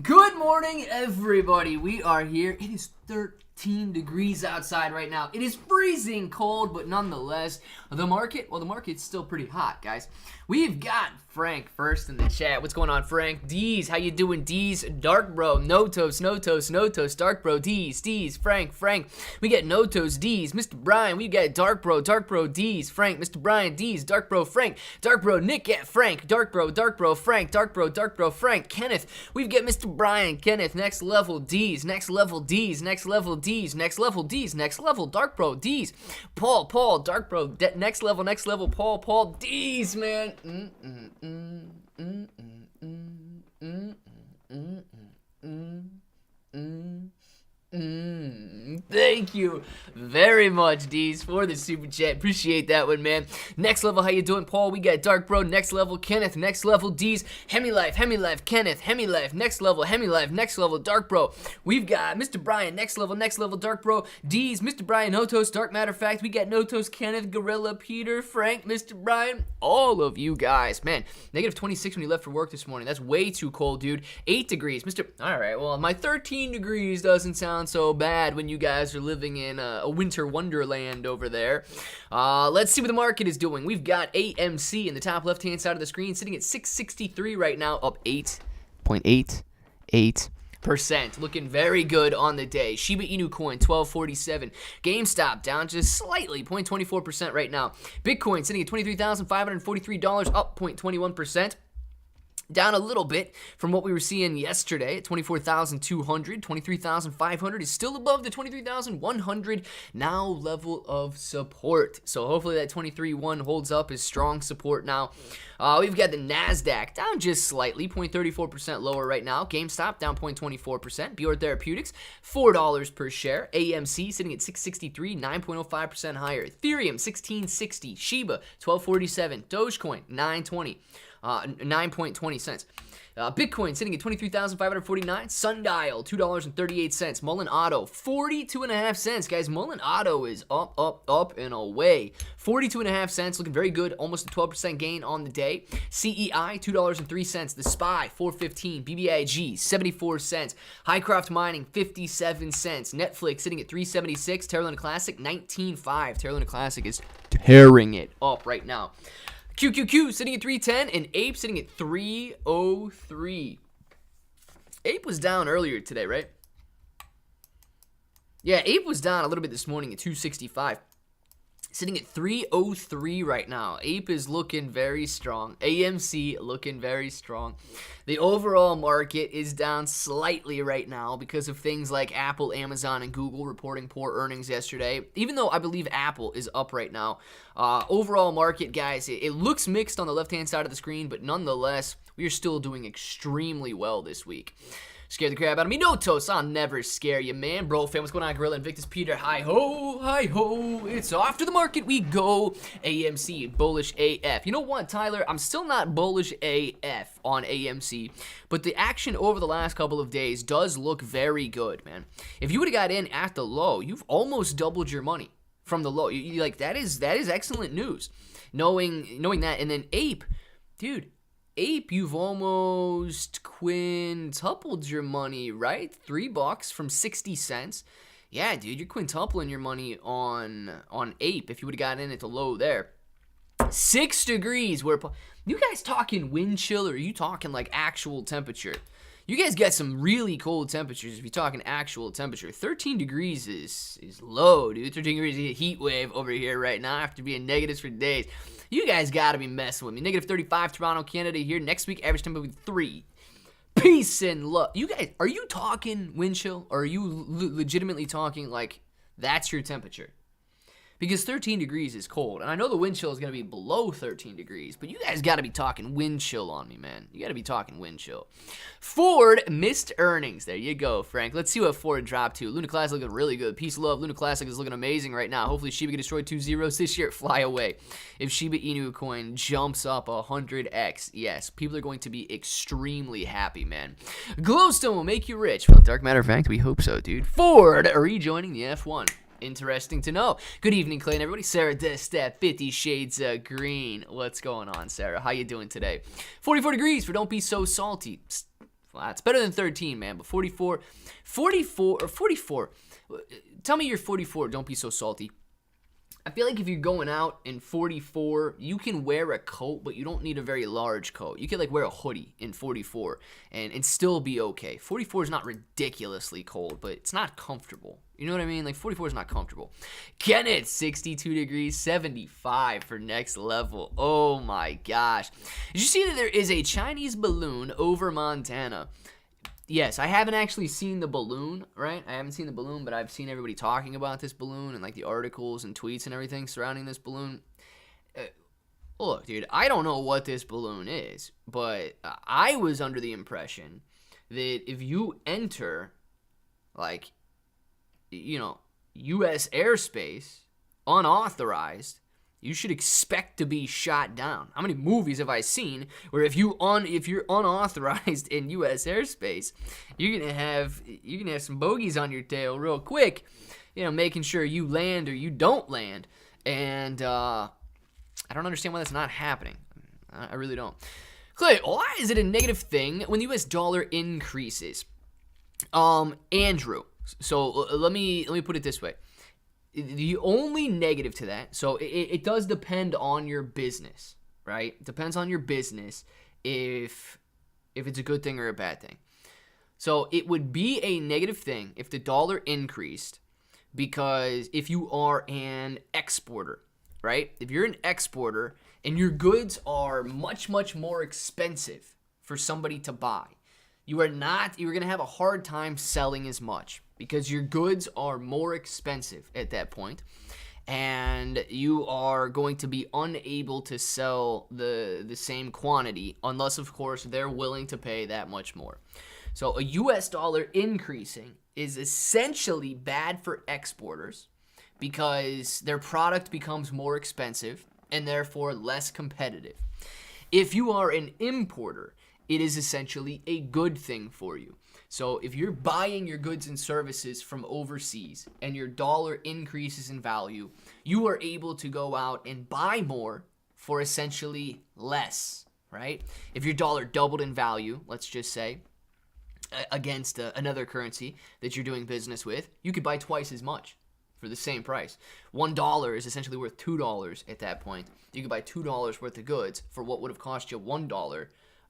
Good morning, everybody. We are here. It is 13 degrees outside right now. It is freezing cold, but nonetheless, the market's still pretty hot, guys. We've got Frank first in the chat. What's going on, Frank? D's, how you doing, D's? Dark Bro, no toast, Dark Bro, D's, Frank. We got no toast, D's. Mr. Brian, we got Dark Bro, D's, Frank, Mr. Brian, D's, Dark Bro, Frank, Dark Bro, Nick, yeah, Frank, Dark Bro, Frank, Dark Bro, Frank, Kenneth. We've got Mr. Brian, Kenneth, next level, D's, next level, D's, next level, D's, next level, D's, next level, Dark Bro, D's, Paul, Dark Bro, next level, Paul, D's, man. Thank you very much, D's, for the super chat. Appreciate that one, man. Next level, how you doing, Paul? We got Dark Bro, next level, Kenneth, next level, D's, Hemi Life, Kenneth, Hemi Life, next level, Dark Bro. We've got Mr. Brian, next level, Dark Bro, D's, Mr. Brian, Notos, Dark Matter Fact. We got Notos, Kenneth, Gorilla, Peter, Frank, Mr. Brian, all of you guys, man. Negative 26 when you left for work this morning. That's way too cold, dude. 8 degrees, all right, well, my 13 degrees doesn't sound so bad when you guys are living in a winter wonderland over there. Let's see what the market is doing. We've got AMC in the top left-hand side of the screen, sitting at 663 right now, up 8.88%. Looking very good on the day. Shiba Inu coin, 1247. GameStop down just slightly, 0.24% right now. Bitcoin sitting at $23,543, up 0.21%. Down a little bit from what we were seeing yesterday at 24,200. 23,500 is still above the 23,100 now level of support. So hopefully that 23.1 holds up as strong support now. We've got the NASDAQ down just slightly, 0.34% lower right now. GameStop down 0.24%. Bjorn Therapeutics, $4 per share. AMC sitting at 663, 9.05% higher. Ethereum, 1660. Shiba, 1247. Dogecoin, 920. 9.20 cents. Bitcoin sitting at 23,549. Sundial, $2.38. Mullen Auto, 42.5 cents. Guys, Mullen Auto is up and away. 42.5 cents, looking very good. Almost a 12% gain on the day. CEI, $2.03. The SPY, $4.15. BBIG, 74 cents. Highcroft Mining, 57 cents. Netflix sitting at $3.76. Terra Luna Classic, 19.5. Terra Luna Classic is tearing it up right now. QQQ sitting at 310 and Ape sitting at 303. Ape was down earlier today, right? Yeah, Ape was down a little bit this morning at 265. Sitting at 303 right now. Ape is looking very strong. AMC looking very strong. The overall market is down slightly right now because of things like Apple, Amazon, and Google reporting poor earnings yesterday. Even though I believe Apple is up right now. Overall market, guys, it looks mixed on the left-hand side of the screen, but nonetheless, we are still doing extremely well this week. Scared the crap out of me. No toast. I'll never scare you, man. Bro, fam, what's going on? Gorilla Invictus Peter. Hi ho. It's off to the market we go. AMC, bullish AF. You know what, Tyler? I'm still not bullish AF on AMC, but the action over the last couple of days does look very good, man. If you would have got in at the low, you've almost doubled your money from the low. You like that is excellent news. Knowing that, and then Ape, dude. Ape, you've almost quintupled your money, right? $3 from 60 cents. Yeah, dude, you're quintupling your money on Ape if you would have gotten in at the low there. 6 degrees. You guys talking wind chill, or are you talking like actual temperature? You guys got some really cold temperatures if you're talking actual temperature. 13 degrees is low, dude. 13 degrees is a heat wave over here right now after being negatives for days. You guys got to be messing with me. Negative 35, Toronto, Canada here. Next week, average temperature 3. Peace and love. You guys, are you talking wind chill, or are you legitimately talking like that's your temperature? Because 13 degrees is cold, and I know the wind chill is going to be below 13 degrees, but you guys got to be talking wind chill on me, man. You got to be talking wind chill. Ford missed earnings. There you go, Frank. Let's see what Ford dropped to. Luna Classic looking really good. Peace, love. Luna Classic is looking amazing right now. Hopefully Shiba can destroy 2 zeros this year. Fly away. If Shiba Inu coin jumps up 100x, yes, people are going to be extremely happy, man. Glowstone will make you rich. Well, dark matter of fact, we hope so, dude. Ford rejoining the F1. Interesting to know. Good evening, Clay and everybody. Sarah Destat, 50 Shades of Green. What's going on, Sarah? How you doing today? 44 degrees for Don't Be So Salty. It's better than 13, man. But 44, 44. Tell me you're 44. Don't be so salty. I feel like if you're going out in 44, you can wear a coat, but you don't need a very large coat. You can like wear a hoodie in 44 and still be okay. 44 is not ridiculously cold, but it's not comfortable. You know what I mean? Like 44 is not comfortable. Kenneth, 62 degrees, 75 for next level. Oh my gosh. Did you see that there is a Chinese balloon over Montana? Yes, I haven't actually seen the balloon, right? I haven't seen the balloon, but I've seen everybody talking about this balloon and like the articles and tweets and everything surrounding this balloon. Look, dude, I don't know what this balloon is, but I was under the impression that if you enter, like, you know, U.S. airspace unauthorized, you should expect to be shot down. How many movies have I seen where if you're unauthorized in U.S. airspace, you're gonna have some bogeys on your tail real quick, you know, making sure you land or you don't land. And I don't understand why that's not happening. I really don't. Clay, why is it a negative thing when the U.S. dollar increases? Andrew. So let me put it this way. The only negative to that, so it does depend on your business, right? It depends on your business if it's a good thing or a bad thing. So it would be a negative thing if the dollar increased, because if you are an exporter, right? If you're an exporter and your goods are much, much more expensive for somebody to buy, you're going to have a hard time selling as much because your goods are more expensive at that point, and you are going to be unable to sell the same quantity unless, of course, they're willing to pay that much more. So a U.S. dollar increasing is essentially bad for exporters because their product becomes more expensive and therefore less competitive. If you are an importer, it is essentially a good thing for you. So if you're buying your goods and services from overseas and your dollar increases in value, you are able to go out and buy more for essentially less, right? If your dollar doubled in value, let's just say, against another currency that you're doing business with, you could buy twice as much for the same price. $1 is essentially worth $2 at that point. You could buy $2 worth of goods for what would have cost you $1.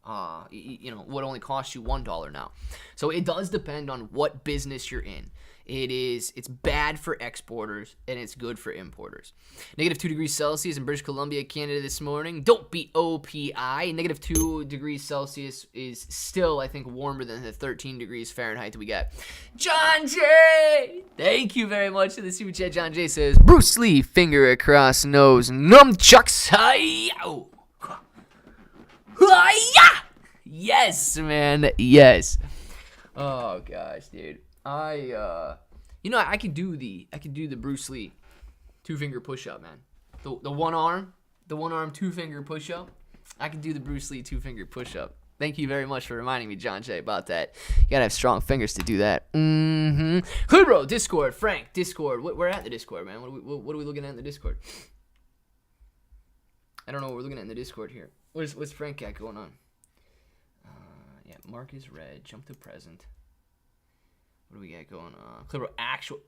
Would only cost you $1 now. So it does depend on what business you're in. It's bad for exporters and it's good for importers. -2 degrees Celsius in British Columbia, Canada this morning. Don't be OPI. -2 degrees Celsius is still, I think, warmer than the 13 degrees Fahrenheit that we got. John J! Thank you very much for the super chat. John J says, Bruce Lee, finger across nose, nunchucks, hi-yow. Yes, man. Yes. Oh gosh, dude. I could do the Bruce Lee 2-finger push-up, man. The one arm 2-finger push-up. I can do the Bruce Lee 2-finger push-up. Thank you very much for reminding me, John Jay, about that. You gotta have strong fingers to do that. Hood bro, Discord, Frank, Discord. We're at the Discord, man. What are we looking at in the Discord? I don't know what we're looking at in the Discord here. What's Frank got going on? Yeah, mark is red. Jump to present. What do we got going on? Clipper actual.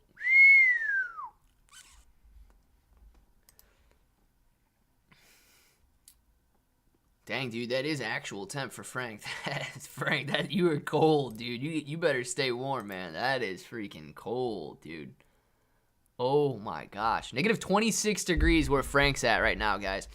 Dang, dude, that is actual temp for Frank. Frank, that you are cold, dude. You better stay warm, man. That is freaking cold, dude. Oh my gosh. -26 degrees where Frank's at right now, guys.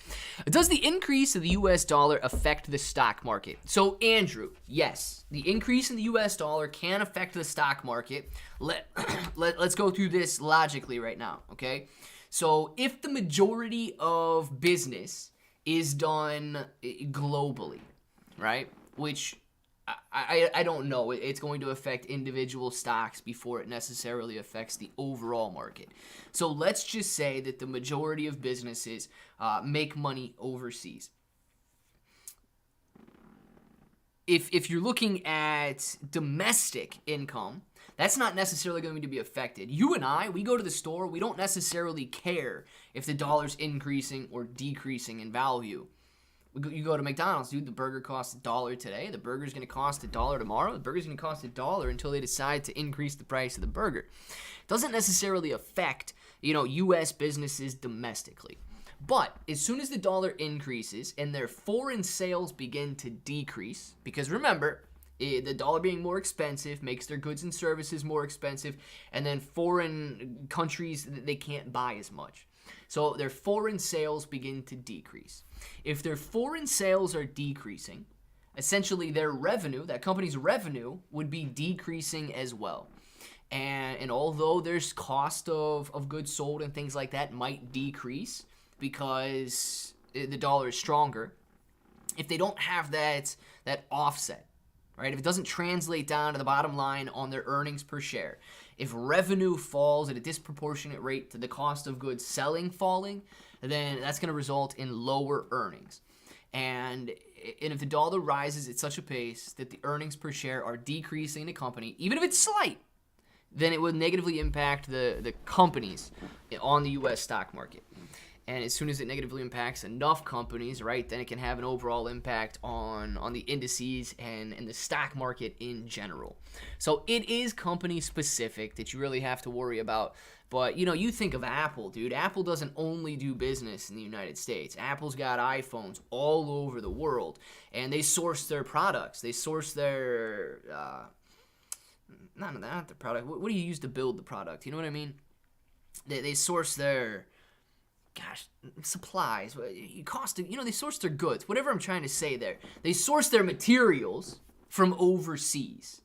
Does the increase of the US dollar affect the stock market? So, Andrew, yes. The increase in the US dollar can affect the stock market. Let's go through this logically right now, okay? So, if the majority of business is done globally, right? Which I don't know. It's going to affect individual stocks before it necessarily affects the overall market. So let's just say that the majority of businesses make money overseas. If you're looking at domestic income, that's not necessarily going to be affected. You and I, we go to the store, we don't necessarily care if the dollar's increasing or decreasing in value. You go to McDonald's, dude, the burger costs $1 today. The burger's going to cost $1 tomorrow. The burger's going to cost $1 until they decide to increase the price of the burger. It doesn't necessarily affect, U.S. businesses domestically. But as soon as the dollar increases and their foreign sales begin to decrease, because remember, the dollar being more expensive makes their goods and services more expensive, and then foreign countries, they can't buy as much. So their foreign sales begin to decrease. If their foreign sales are decreasing, essentially their revenue, that company's revenue, would be decreasing as well. And although there's cost of goods sold and things like that might decrease because the dollar is stronger, if they don't have that offset, right? If it doesn't translate down to the bottom line on their earnings per share, if revenue falls at a disproportionate rate to the cost of goods falling, then that's going to result in lower earnings. And if the dollar rises at such a pace that the earnings per share are decreasing in a company, even if it's slight, then it would negatively impact the companies on the U.S. stock market. And as soon as it negatively impacts enough companies, right, then it can have an overall impact on the indices and the stock market in general. So it is company specific that you really have to worry about. But, you think of Apple, dude. Apple doesn't only do business in the United States. Apple's got iPhones all over the world. And they source their products. They source their, not the product. What do you use to build the product? You know what I mean? They source their... supplies. They source their goods. Whatever I'm trying to say there. They source their materials from overseas.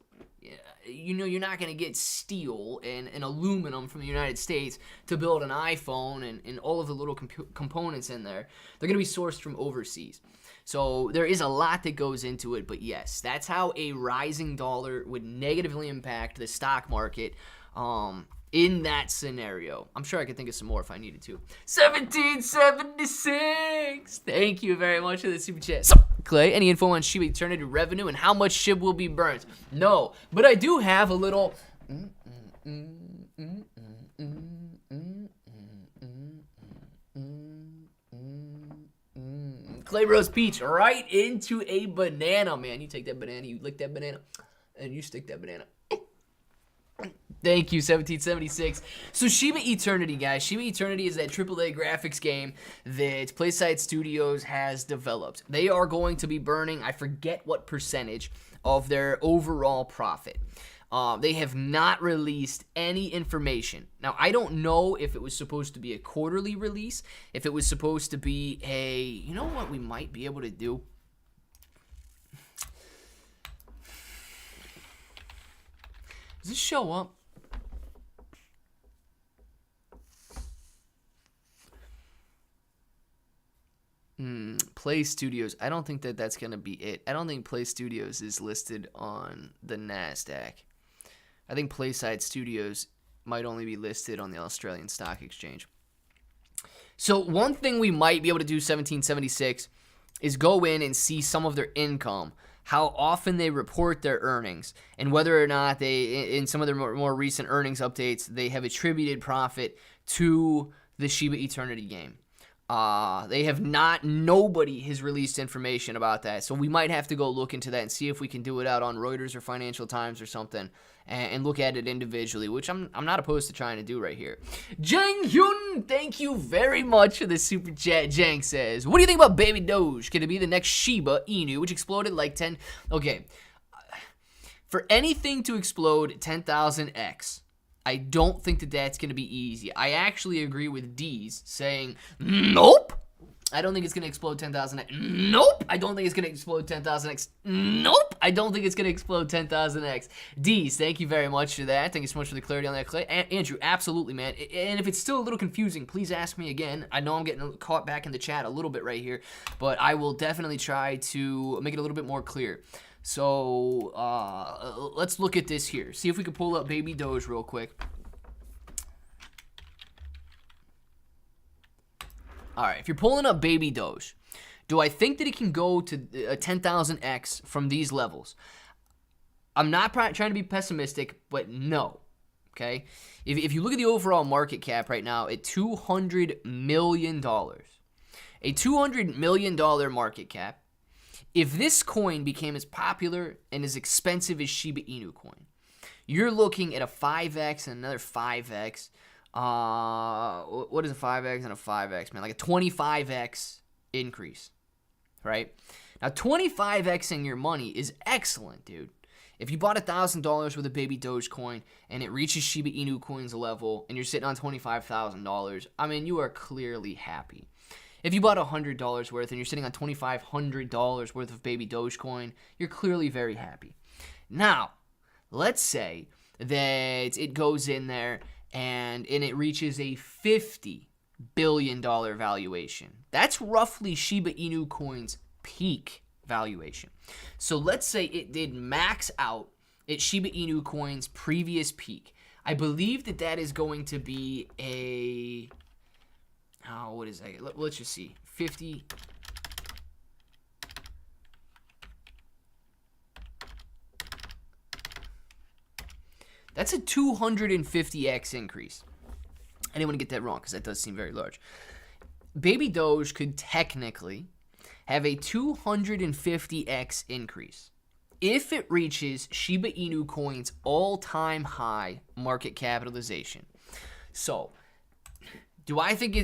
You're not going to get steel and aluminum from the United States to build an iPhone and all of the little components in there. They're going to be sourced from overseas. So there is a lot that goes into it, but yes, that's how a rising dollar would negatively impact the stock market. In that scenario. I'm sure I could think of some more if I needed to. 1776! Thank you very much for the super chat. So, Clay, any info on Shiba Eternity revenue and how much Shib will be burnt? No, but I do have a little... Clay Rose Peach right into a banana, man. You take that banana, you lick that banana, and you stick that banana. Thank you, 1776. So Shiba Eternity, guys. Shiba Eternity is that AAA graphics game that PlaySide Studios has developed. They are going to be burning, I forget what percentage, of their overall profit. They have not released any information. Now, I don't know if it was supposed to be a quarterly release, if it was supposed to be a... You know what we might be able to do? Does this show up? Play Studios. I don't think that's going to be it. I don't think Play Studios is listed on the NASDAQ. I think Playside Studios might only be listed on the Australian Stock Exchange. So one thing we might be able to do, 1776, is go in and see some of their income, how often they report their earnings, and whether or not they, in some of their more recent earnings updates, they have attributed profit to the Shiba Eternity game. They have not, nobody has released information about that, so we might have to go look into that and see if we can do it out on Reuters or Financial Times or something, and look at it individually, which I'm not opposed to trying to do right here. Jang Hyun, thank you very much for the super chat. Jang says, what do you think about Baby Doge? Could it be the next Shiba Inu, which exploded like 10? Okay, for anything to explode 10,000x, I don't think that's going to be easy. I actually agree with D's saying, nope. I don't think it's going to explode 10,000x. Nope. I don't think it's going to explode 10,000x. Nope. I don't think it's going to explode 10,000x. D's, thank you very much for that. Thank you so much for the clarity on that, Clay. Andrew, absolutely, man. And if it's still a little confusing, please ask me again. I know I'm getting caught back in the chat a little bit right here, but I will definitely try to make it a little bit more clear. So let's look at this here. See if we can pull up Baby Doge real quick. All right, if you're pulling up Baby Doge, do I think that it can go to 10,000x from these levels? I'm not trying to be pessimistic, but no. Okay? If you look at the overall market cap right now at $200 million, a $200 million market cap. If this coin became as popular and as expensive as Shiba Inu coin, you're looking at a 5x and another 5x. What is a 5x and a 5x, man? Like a 25x increase, right? Now, 25xing your money is excellent, dude. If you bought $1,000 with a baby Doge coin and it reaches Shiba Inu coin's level and you're sitting on $25,000, I mean, you are clearly happy. If you bought $100 worth and you're sitting on $2,500 worth of baby Dogecoin, you're clearly very happy. Now, let's say that it goes in there and it reaches a $50 billion valuation. That's roughly Shiba Inu coin's peak valuation. So let's say it did max out at Shiba Inu coin's previous peak. I believe that is going to be a... Oh, what is that? Let's just see. 50. That's a 250x increase. I didn't want to get that wrong because that does seem very large. Baby Doge could technically have a 250x increase if it reaches Shiba Inu coin's all-time high market capitalization. So, do I think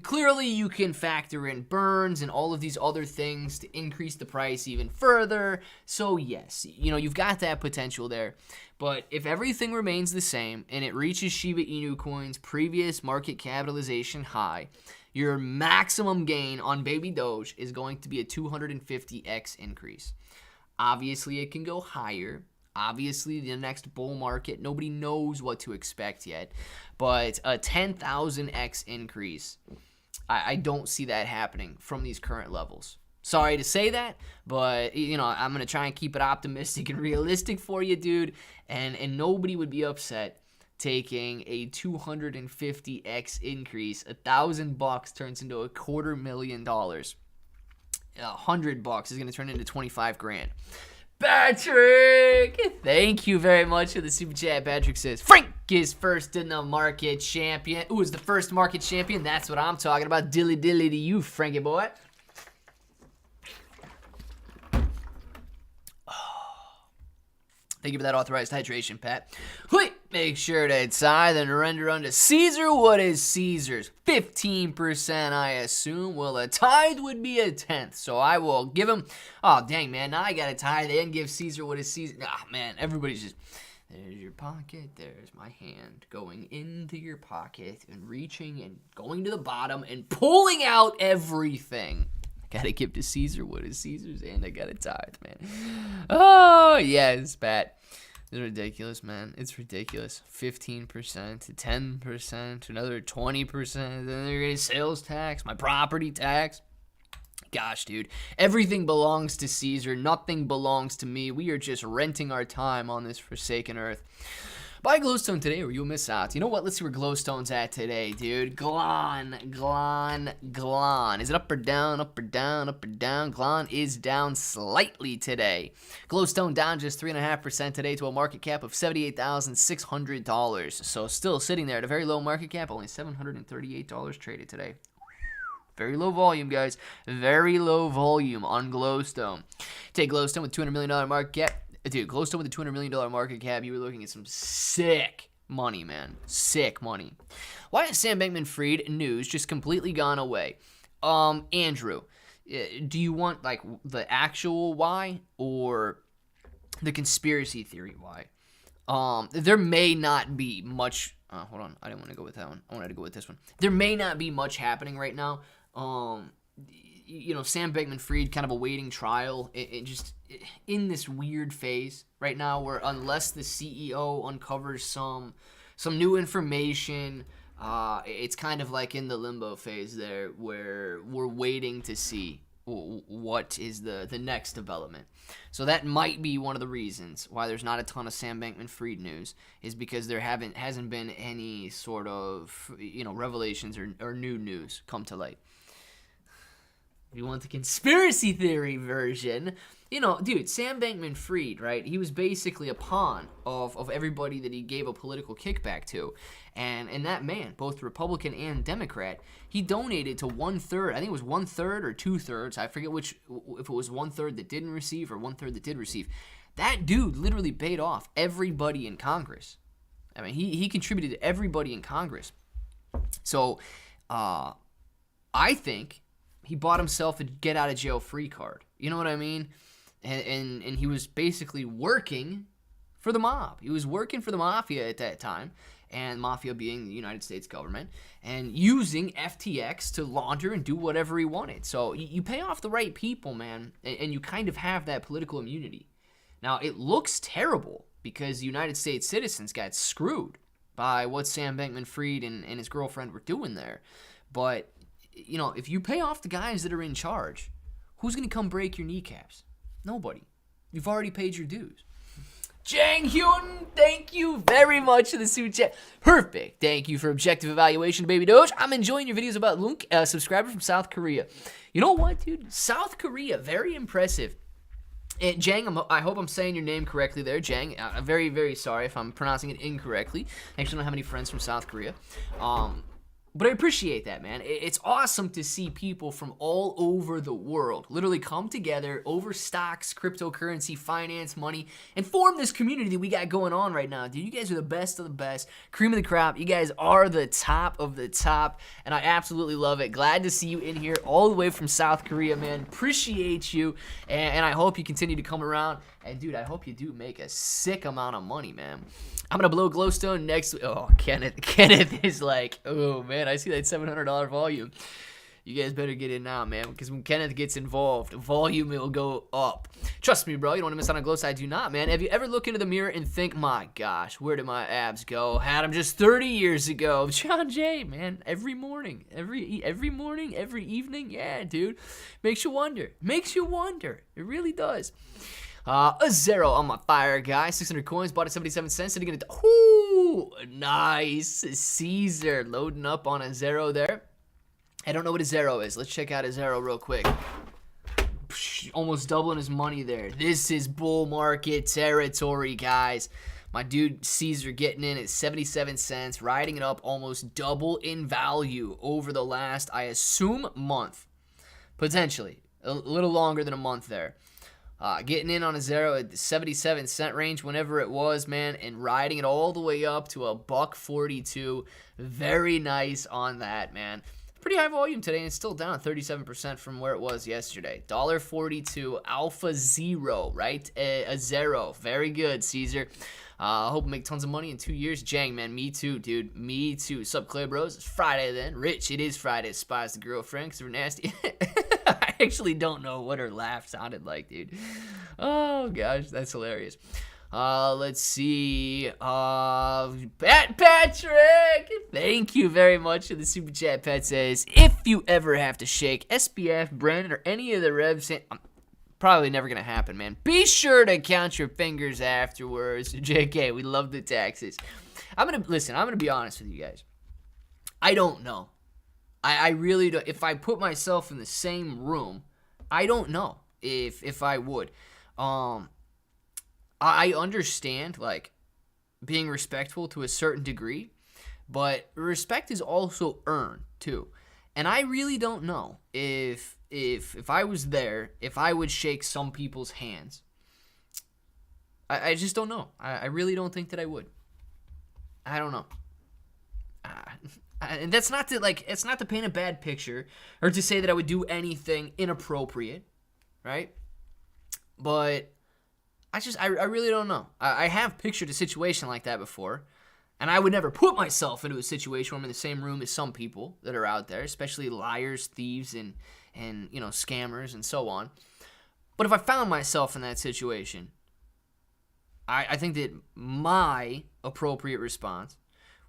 clearly you can factor in burns and all of these other things to increase the price even further. So yes, you've got that potential there. But if everything remains the same and it reaches Shiba Inu coin's previous market capitalization high, your maximum gain on Baby Doge is going to be a 250x increase. Obviously, it can go higher. Obviously, the next bull market, nobody knows what to expect yet. But a 10,000x increase, I don't see that happening from these current levels. Sorry to say that, but, I'm going to try and keep it optimistic and realistic for you, dude. And nobody would be upset taking a 250x increase. $1,000 turns into $250,000. $100 is going to turn into 25 grand. Patrick, thank you very much for the super chat. Patrick says, Frank is first in the market champion. Who is the first market champion? That's what I'm talking about. Dilly dilly to you, Frankie boy. Thank you for that authorized hydration, Pat. Make sure to tithe and render unto Caesar what is Caesar's. 15%, I assume. Well, a tithe would be a tenth, so I will give him. Oh, dang, man, now I got to tithe and give Caesar what is Caesar. Ah, man, everybody's just, there's your pocket, there's my hand going into your pocket and reaching and going to the bottom and pulling out everything. Gotta give to Caesar what is Caesar's, and I gotta tithe, man. Oh, yes, Pat. It's ridiculous, man. It's ridiculous. 15% to 10% to another 20%. Then they're getting sales tax, my property tax. Gosh, dude. Everything belongs to Caesar. Nothing belongs to me. We are just renting our time on this forsaken earth. Buy Glowstone today or you'll miss out. You know what? Let's see where Glowstone's at today, dude. Glon. Is it up or down, up or down, up or down? Glon is down slightly today. Glowstone down just 3.5% today to a market cap of $78,600. So still sitting there at a very low market cap, only $738 traded today. Very low volume, guys. Very low volume on Glowstone. Take Glowstone with $200 million market cap. Dude, Glowstone with a $200 million market cap, you were looking at some sick money, man. Sick money. Why has Sam Bankman-Fried news just completely gone away? Andrew, do you want, like, the actual why or the conspiracy theory why? There may not be much... hold on. I didn't want to go with that one. I wanted to go with this one. There may not be much happening right now. Sam Bankman-Fried kind of awaiting trial. It just in this weird phase right now where unless the CEO uncovers some new information, it's kind of like in the limbo phase there where we're waiting to see what is the next development. So that might be one of the reasons why there's not a ton of Sam Bankman-Fried news, is because there hasn't been any sort of revelations or new news come to light. If you want the conspiracy theory version, you know, dude, Sam Bankman-Fried, right? He was basically a pawn of everybody that he gave a political kickback to. And that man, both Republican and Democrat, he donated to 1/3, I think it was 1/3 or 2/3, I forget which, if it was 1/3 that didn't receive or 1/3 that did receive. That dude literally paid off everybody in Congress. I mean, he contributed to everybody in Congress. So, I think he bought himself a get-out-of-jail-free card. You know what I mean? And he was basically working for the mob. He was working for the mafia at that time, and mafia being the United States government, and using FTX to launder and do whatever he wanted. So you pay off the right people, man, and you kind of have that political immunity. Now, it looks terrible because the United States citizens got screwed by what Sam Bankman-Fried and his girlfriend were doing there. But, you know, if you pay off the guys that are in charge, who's going to come break your kneecaps? Nobody. You've already paid your dues. Jang Hyun, thank you very much for the super chat. Perfect. Thank you for objective evaluation, Baby Doge. I'm enjoying your videos about LUNC, a subscriber from South Korea. You know what, dude? South Korea, very impressive. And Jang, I hope I'm saying your name correctly there, Jang. I'm very, very sorry if I'm pronouncing it incorrectly. I actually don't have any friends from South Korea. But I appreciate that, man. It's awesome to see people from all over the world literally come together over stocks, cryptocurrency, finance, money, and form this community that we got going on right now. Dude, you guys are the best of the best. Cream of the crop. You guys are the top of the top, and I absolutely love it. Glad to see you in here all the way from South Korea, man. Appreciate you, and I hope you continue to come around. And, dude, I hope you do make a sick amount of money, man. I'm going to blow Glowstone next week. Oh, Kenneth is like, oh, man, I see that $700 volume. You guys better get in now, man, because when Kenneth gets involved, volume will go up. Trust me, bro, you don't want to miss out on Glowstone. I do not, man. Have you ever looked into the mirror and think, my gosh, where did my abs go? Had them just 30 years ago. John Jay, man, every morning, every morning, every evening. Yeah, dude. Makes you wonder. Makes you wonder. It really does. A 0 on my fire, guy. 600 coins. Bought at 77 cents. Sitting at ooh, nice. Caesar loading up on a 0 there. I don't know what a 0 is. Let's check out a 0 real quick. Almost doubling his money there. This is bull market territory, guys. My dude Caesar getting in at 77 cents. Riding it up almost double in value over the last, I assume, month. Potentially. A little longer than a month there. Getting in on a 0 at the 77 cent range whenever it was, man, and riding it all the way up to $1.42. Very nice on that, man. Pretty high volume today, and it's still down 37% from where it was yesterday. $1.42, Alpha 0, right? A 0. Very good, Caesar. I hope I make tons of money in 2 years. Jang, man, me too, dude. Me too. Sup, Clay Bros? It's Friday then. Rich, it is Friday. Spies the girlfriend because we're nasty. I actually don't know what her laugh sounded like, dude. Oh, gosh, that's hilarious. Let's see. Pat Patrick, thank you very much for the super chat. Pat says, if you ever have to shake SBF, Brandon, or any of the revs, probably never gonna happen, man. Be sure to count your fingers afterwards. JK, we love the taxes. I'm gonna be honest with you guys. I don't know. I really don't. If I put myself in the same room, I don't know if I would. I understand, like, being respectful to a certain degree, but respect is also earned, too. And I really don't know if I was there, if I would shake some people's hands. I just don't know. I really don't think that I would. I don't know. And that's not to, like, it's not to paint a bad picture or to say that I would do anything inappropriate, right? But I really don't know. I have pictured a situation like that before, and I would never put myself into a situation where I'm in the same room as some people that are out there, especially liars, thieves, and you know, scammers and so on. But if I found myself in that situation, I think that my appropriate response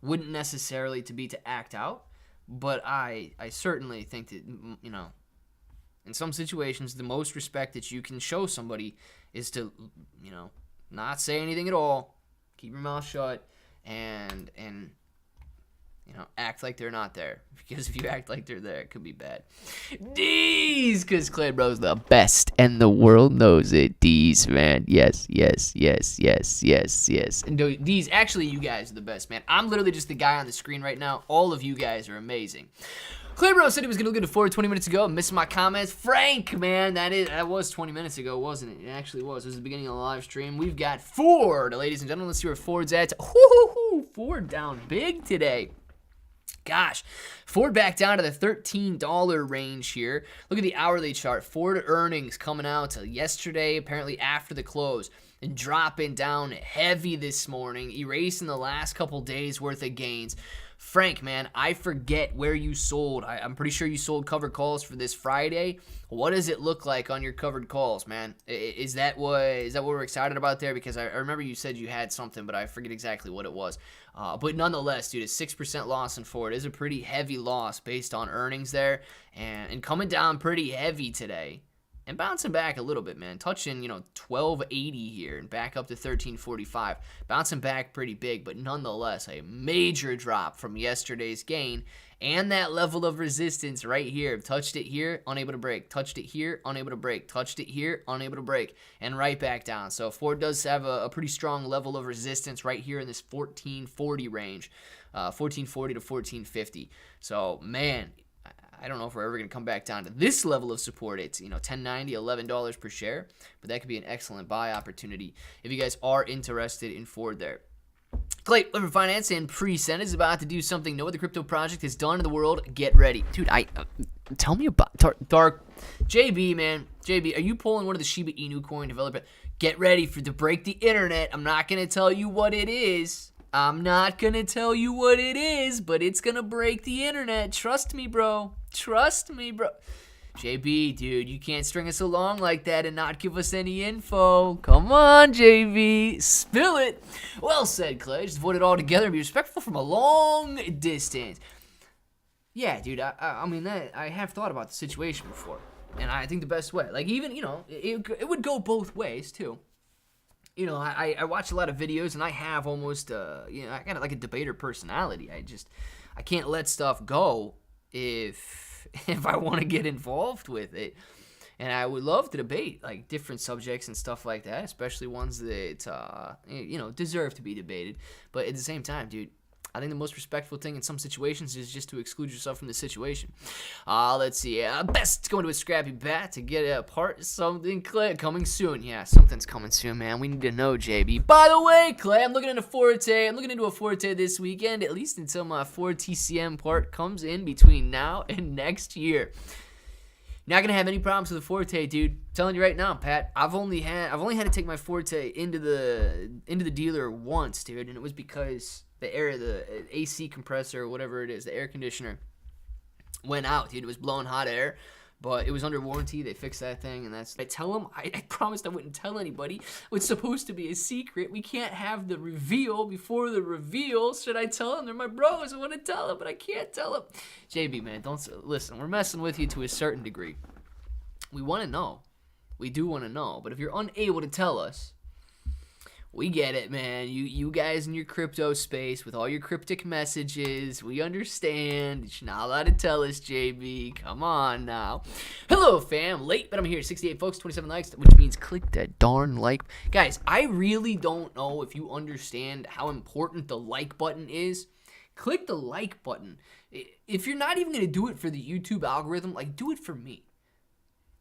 wouldn't necessarily to be to act out, but I certainly think that, you know, in some situations, the most respect that you can show somebody is to, you know, not say anything at all, keep your mouth shut, and act like they're not there. Because if you act like they're there, it could be bad. D's, because Clay Bro's the best, and the world knows it. D's, man. Yes. And D's, actually, you guys are the best, man. I'm literally just the guy on the screen right now. All of you guys are amazing. Claybro said he was going to look at a Ford 20 minutes ago. Missed my comments. Frank, man, that was 20 minutes ago, wasn't it? It actually was. It was the beginning of the live stream. We've got Ford, ladies and gentlemen. Let's see where Ford's at. Ford down big today. Gosh, Ford back down to the $13 range here. Look at the hourly chart. Ford earnings coming out yesterday, apparently after the close, and dropping down heavy this morning, erasing the last couple days worth of gains. Frank, man, I forget where you sold. I'm pretty sure you sold covered calls for this Friday. What does it look like on your covered calls, man? Is that what we're excited about there? Because I remember you said you had something, but I forget exactly what it was. But nonetheless, dude, a 6% loss in Ford is a pretty heavy loss based on earnings there, and coming down pretty heavy today. And bouncing back a little bit, man. Touching, 1280 here and back up to 1345. Bouncing back pretty big, but nonetheless, a major drop from yesterday's gain. And that level of resistance right here. Touched it here, unable to break. Touched it here, unable to break. Touched it here, unable to break. And right back down. So Ford does have a pretty strong level of resistance right here in this 1440 range. 1440 to 1450. So, man, I don't know if we're ever going to come back down to this level of support. It's, $10.90, $11 per share. But that could be an excellent buy opportunity if you guys are interested in Ford there. Clay, Lever Finance and Present is about to do something no other crypto project has done in the world. Get ready. Dude, tell me about Dark. JB, man. JB, are you pulling one of the Shiba Inu coin developer? Get ready to break the internet. I'm not going to tell you what it is. but it's going to break the internet. Trust me, bro. JB, dude, you can't string us along like that and not give us any info. Come on, JB, spill it. Well said, Clay. Just avoid it all together and be respectful from a long distance. Yeah, dude, I have thought about the situation before, and I think the best way, it would go both ways, too. I watch a lot of videos, and I have almost, I got like a debater personality. I can't let stuff go if I want to get involved with it. And I would love to debate like different subjects and stuff like that, especially ones that deserve to be debated. But at the same time, dude, I think the most respectful thing in some situations is just to exclude yourself from the situation. Let's see. Best going to a scrappy bat to get a part something coming soon. Yeah, something's coming soon, man. We need to know, JB. By the way, Clay, I'm looking into a Forte this weekend, at least until my Ford TCM part comes in between now and next year. Not gonna have any problems with the Forte, dude. I'm telling you right now, Pat. I've only had to take my Forte into the dealer once, dude, and it was because the AC compressor or whatever it is, the air conditioner went out, dude. It was blowing hot air, but it was under warranty. They fixed that thing, and I tell them, I promised I wouldn't tell anybody. It's supposed to be a secret. We can't have the reveal before the reveal. Should I tell them? They're my bros. I want to tell them, but I can't tell them. JB, man, listen. We're messing with you to a certain degree. We want to know. We do want to know, but if you're unable to tell us, we get it, man. You guys in your crypto space with all your cryptic messages, we understand. You're not allowed to tell us, JB. Come on now. Hello, fam. Late, but I'm here. 68 folks, 27 likes, which means click that darn like. Guys, I really don't know if you understand how important the like button is. Click the like button. If you're not even going to do it for the YouTube algorithm, do it for me.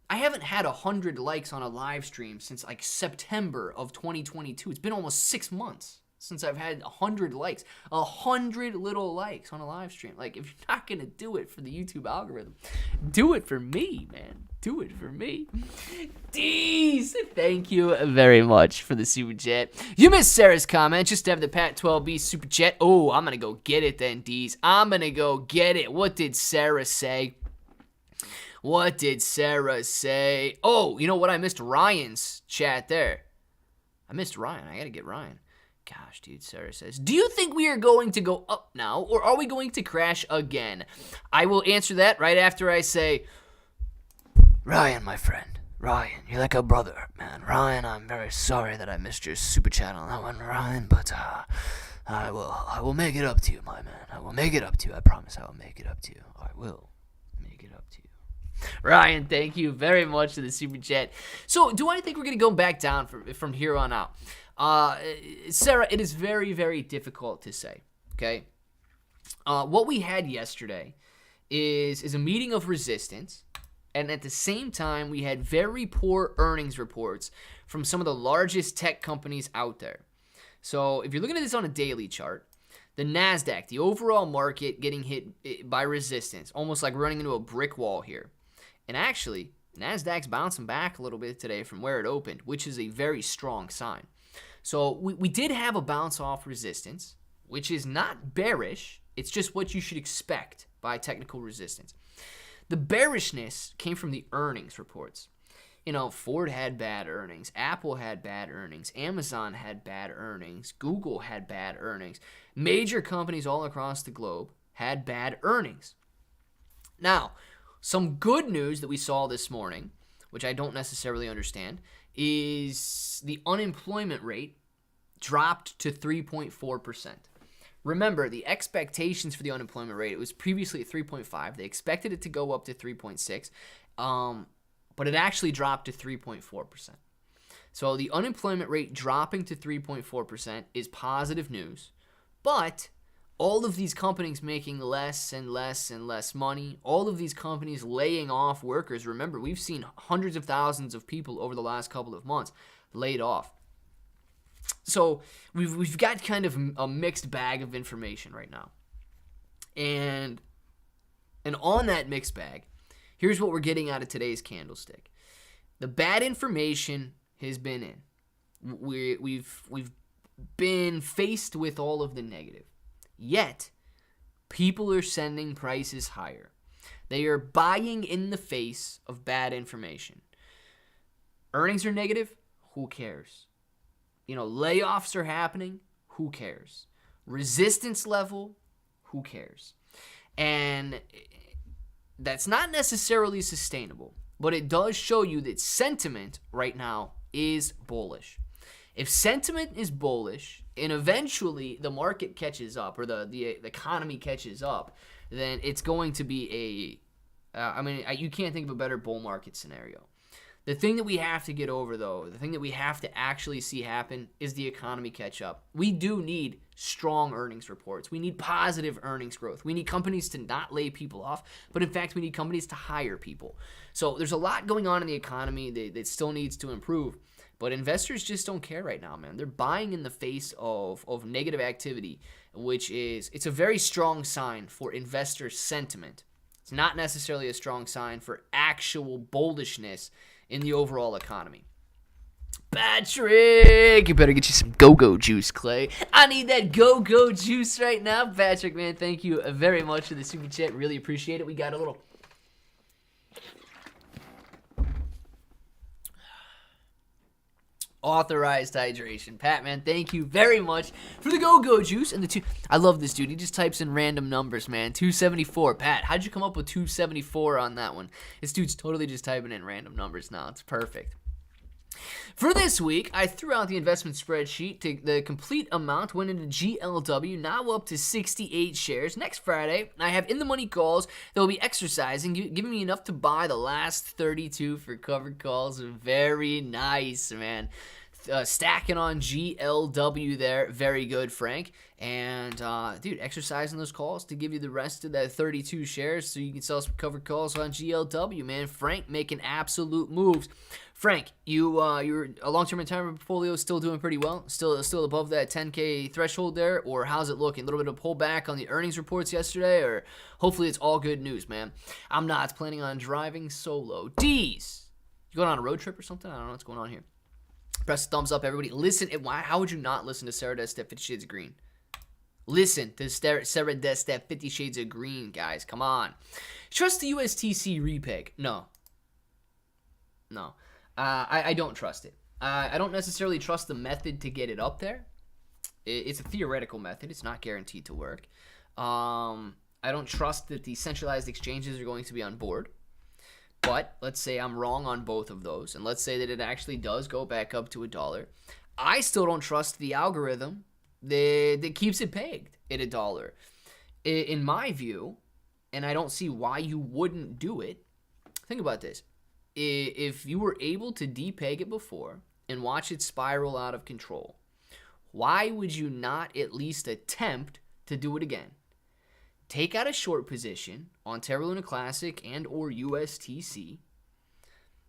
I haven't had 100 likes on a live stream since September of 2022. It's been almost 6 months since I've had 100 likes. 100 little likes on a live stream. If you're not going to do it for the YouTube algorithm, do it for me, man. Do it for me. D's, thank you very much for the super chat. You missed Sarah's comment. Just to have the Pat 12B super chat. Oh, I'm going to go get it then, D's. I'm going to go get it. What did Sarah say? Oh, you know what? I missed Ryan's chat there. I missed Ryan. I got to get Ryan. Gosh, dude, Sarah says, do you think we are going to go up now, or are we going to crash again? I will answer that right after I say, Ryan, my friend. Ryan, you're like a brother, man. Ryan, I'm very sorry that I missed your super chat on that one, Ryan, but I will make it up to you, my man. I will make it up to you. I promise I will make it up to you. I will make it up to you. Ryan, thank you very much for the super chat. So, do I think we're going to go back down from here on out? Sarah, it is very, very difficult to say, okay? What we had yesterday is a meeting of resistance, and at the same time, we had very poor earnings reports from some of the largest tech companies out there. So if you're looking at this on a daily chart, the NASDAQ, the overall market getting hit by resistance, almost like running into a brick wall here. And actually, NASDAQ's bouncing back a little bit today from where it opened, which is a very strong sign. So we did have a bounce off resistance, which is not bearish. It's just what you should expect by technical resistance. The bearishness came from the earnings reports. You know, Ford had bad earnings, Apple had bad earnings, Amazon had bad earnings, Google had bad earnings. Major companies all across the globe had bad earnings. Now, some good news that we saw this morning, which I don't necessarily understand, is the unemployment rate dropped to 3.4%. Remember, the expectations for the unemployment rate, it was previously at 3.5. They expected it to go up to 3.6, but it actually dropped to 3.4%. So the unemployment rate dropping to 3.4% is positive news, but all of these companies making less and less and less money, all of these companies laying off workers. Remember, we've seen hundreds of thousands of people over the last couple of months laid off. So we've got kind of a mixed bag of information right now. And on that mixed bag, here's what we're getting out of today's candlestick. The bad information has been in. We've been faced with all of the negative. Yet, people are sending prices higher. They are buying in the face of bad information. Earnings are negative? Who cares? You know, layoffs are happening? Who cares? Resistance level? Who cares? And that's not necessarily sustainable, but it does show you that sentiment right now is bullish. If sentiment is bullish and eventually the market catches up or the economy catches up, then it's going to be you can't think of a better bull market scenario. The thing that we have to get over, though, the thing that we have to actually see happen is the economy catch up. We do need strong earnings reports. We need positive earnings growth. We need companies to not lay people off, but in fact, we need companies to hire people. So there's a lot going on in the economy that still needs to improve, but investors just don't care right now, man. They're buying in the face of negative activity, it's a very strong sign for investor sentiment. It's not necessarily a strong sign for actual bullishness in the overall economy. Patrick, you better get you some go-go juice, Clay. I need that go-go juice right now. Patrick, man, thank you very much for the super chat. Really appreciate it. We got a little authorized hydration. Pat, man, thank you very much for the go-go juice and the two. I love this dude. He just types in random numbers, man. 274. Pat, how'd you come up with 274 on that one? This dude's totally just typing in random numbers now. It's perfect. For this week, I threw out the investment spreadsheet. The complete amount went into GLW, now up to 68 shares. Next Friday, I have in-the-money calls that will be exercising, giving me enough to buy the last 32 for covered calls. Very nice, man. Stacking on GLW there. Very good, Frank. And, dude, exercising those calls to give you the rest of that 32 shares so you can sell some covered calls on GLW, man. Frank making absolute moves. Frank, your long-term retirement portfolio is still doing pretty well? Still above that 10K threshold there? Or how's it looking? A little bit of pullback on the earnings reports yesterday? Or hopefully it's all good news, man. I'm not planning on driving solo. D's, you going on a road trip or something? I don't know what's going on here. Press the thumbs up, everybody. Listen. How would you not listen to Sarah Destet 50 Shades of Green? Listen to Sarah Destet 50 Shades of Green, guys. Come on. Trust the USTC repeg? No. I don't trust it. I don't necessarily trust the method to get it up there. It's a theoretical method. It's not guaranteed to work. I don't trust that the centralized exchanges are going to be on board. But let's say I'm wrong on both of those, and let's say that it actually does go back up to $1. I still don't trust the algorithm that keeps it pegged at $1. In my view, and I don't see why you wouldn't do it. Think about this. If you were able to depeg it before and watch it spiral out of control, why would you not at least attempt to do it again? Take out a short position on Terra Luna Classic and or USTC,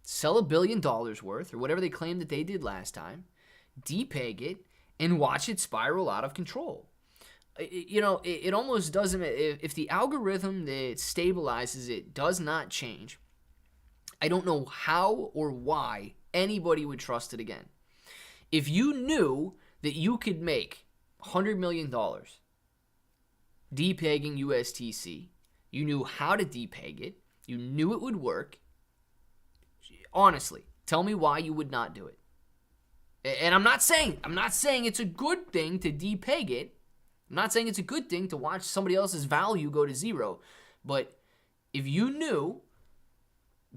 sell $1 billion worth or whatever they claimed that they did last time, depeg it, and watch it spiral out of control. It almost doesn't, if the algorithm that stabilizes it does not change, I don't know how or why anybody would trust it again. If you knew that you could make $100 million depegging USTC, you knew how to depeg it, you knew it would work, honestly, tell me why you would not do it. And I'm not saying it's a good thing to depeg it. I'm not saying it's a good thing to watch somebody else's value go to zero. But if you knew,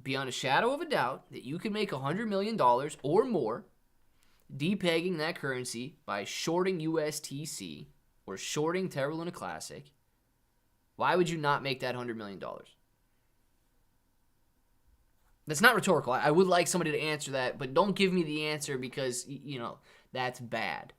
beyond a shadow of a doubt, that you could make $100 million or more depegging that currency by shorting USTC or shorting Terra Luna Classic, why would you not make that $100 million? That's not rhetorical. I would like somebody to answer that, but don't give me the answer because, that's bad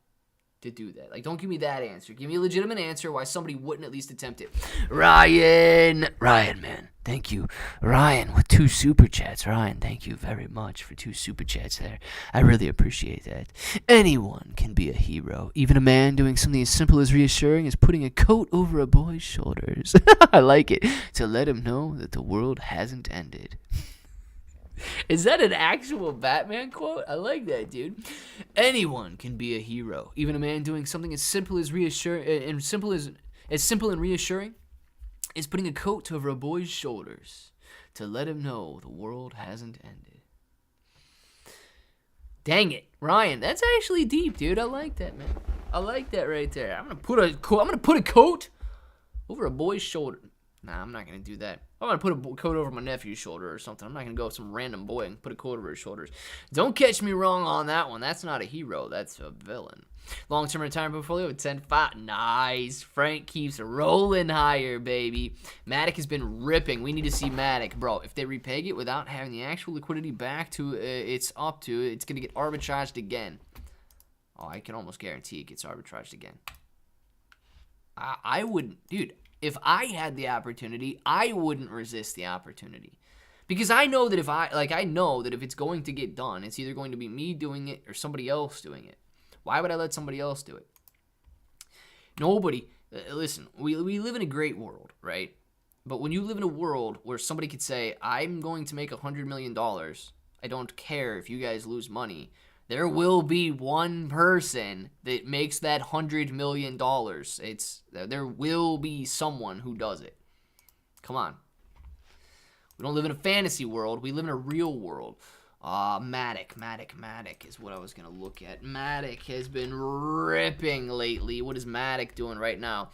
to do that. Like, don't give me that answer. Give me a legitimate answer why somebody wouldn't at least attempt it. Ryan, man. Thank you. Ryan with 2 super chats. Ryan, thank you very much for 2 super chats there. I really appreciate that. Anyone can be a hero. Even a man doing something as simple as reassuring as putting a coat over a boy's shoulders. I like it. To let him know that the world hasn't ended. Is that an actual Batman quote? I like that, dude. Anyone can be a hero. Even a man doing something as simple as reassuring and reassuring is putting a coat over a boy's shoulders to let him know the world hasn't ended. Dang it, Ryan, that's actually deep, dude. I like that, man. I like that right there. I'm gonna put a coat over a boy's shoulder. Nah, I'm not going to do that. I'm going to put a coat over my nephew's shoulder or something. I'm not going to go with some random boy and put a coat over his shoulders. Don't catch me wrong on that one. That's not a hero. That's a villain. Long-term retirement portfolio at 10.5. Nice. Frank keeps rolling higher, baby. Matic has been ripping. We need to see Matic. Bro, if they repeg it without having the actual liquidity back to it's going to get arbitraged again. Oh, I can almost guarantee it gets arbitraged again. I wouldn't. Dude. If I had the opportunity, I wouldn't resist the opportunity. Because I know that if it's going to get done, it's either going to be me doing it or somebody else doing it. Why would I let somebody else do it? Nobody, listen, we live in a great world, right? But when you live in a world where somebody could say, I'm going to make $100 million, I don't care if you guys lose money, there will be one person that makes that $100 million. There will be someone who does it. Come on. We don't live in a fantasy world. We live in a real world. Matic is what I was going to look at. Matic has been ripping lately. What is Matic doing right now?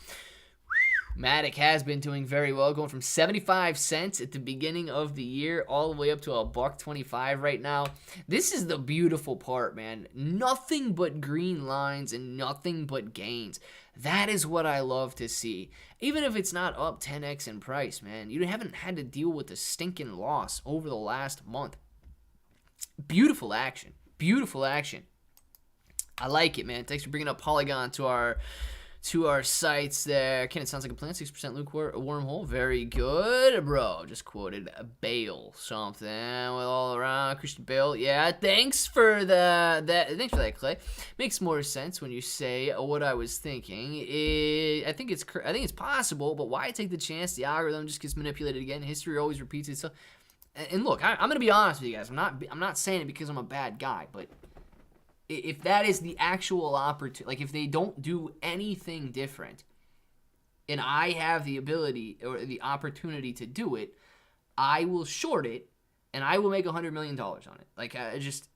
Matic has been doing very well, going from 75 cents at the beginning of the year all the way up to $1.25 right now. This is the beautiful part, man. Nothing but green lines and nothing but gains. That is what I love to see. Even if it's not up 10x in price, man, you haven't had to deal with a stinking loss over the last month. Beautiful action. Beautiful action. I like it, man. Thanks for bringing up Polygon to our sites there. Ken, it sounds like a plan. 6% Luke wormhole. Very good, bro. Just quoted Bale something with all around Christian Bale. Yeah, thanks for that, Clay. Makes more sense when you say what I was thinking. I think it's possible, but why take the chance? The algorithm just gets manipulated again. History always repeats itself. And look, I'm gonna be honest with you guys. I'm not saying it because I'm a bad guy, but if that is the actual opportunity, like if they don't do anything different and I have the ability or the opportunity to do it, I will short it and I will make $100 million on it. Like, just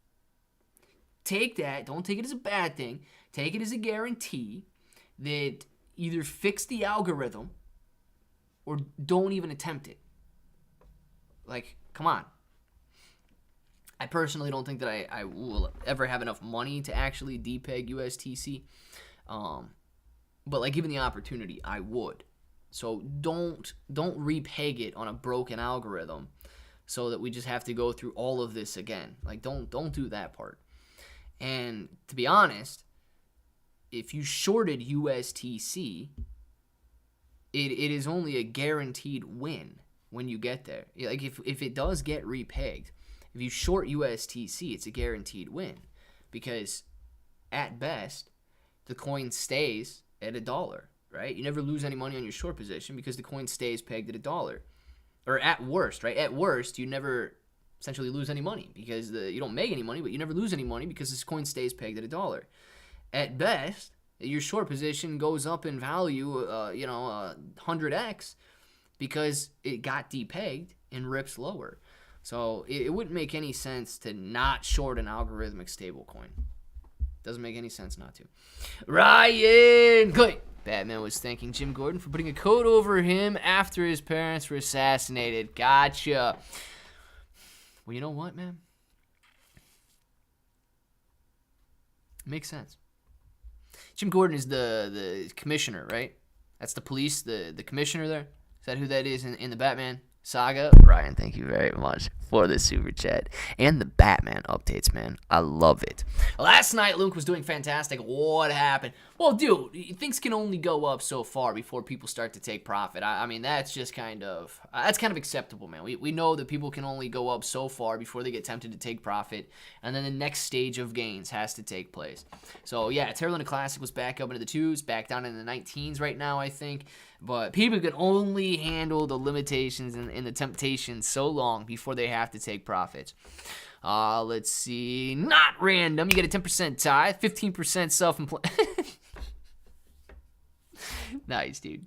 take that. Don't take it as a bad thing. Take it as a guarantee that either fix the algorithm or don't even attempt it. Like, come on. I personally don't think that I will ever have enough money to actually depeg USTC. but like given the opportunity, I would. So don't repeg it on a broken algorithm so that we just have to go through all of this again. Like don't do that part. And to be honest, if you shorted USTC, it is only a guaranteed win when you get there. Like if it does get repegged, if you short USTC, it's a guaranteed win because at best the coin stays at $1, right? You never lose any money on your short position because the coin stays pegged at $1. Or at worst, right? At worst, you never essentially lose any money because you don't make any money, but you never lose any money because this coin stays pegged at $1. At best, your short position goes up in value, 100x because it got depegged and rips lower. So it wouldn't make any sense to not short an algorithmic stablecoin. Doesn't make any sense not to. Ryan Clay. Batman was thanking Jim Gordon for putting a coat over him after his parents were assassinated. Gotcha. Well, you know what, man? Makes sense. Jim Gordon is the commissioner, right? That's the police, the commissioner there. Is that who that is in the Batman saga? Ryan, thank you very much for the super chat and the Batman updates, man. I love it. Last night, LUNC was doing fantastic. What happened? Well, dude, things can only go up so far before people start to take profit. I mean, that's just kind of acceptable, man. We know that people can only go up so far before they get tempted to take profit, and then the next stage of gains has to take place. So, yeah, Terra Luna Classic was back up into the 2s, back down in the 19s right now, I think. But people can only handle the limitations and the temptations so long before they have to take profits. Let's see. Not random. You get a 10% tithe, 15% self-employed. Nice, dude.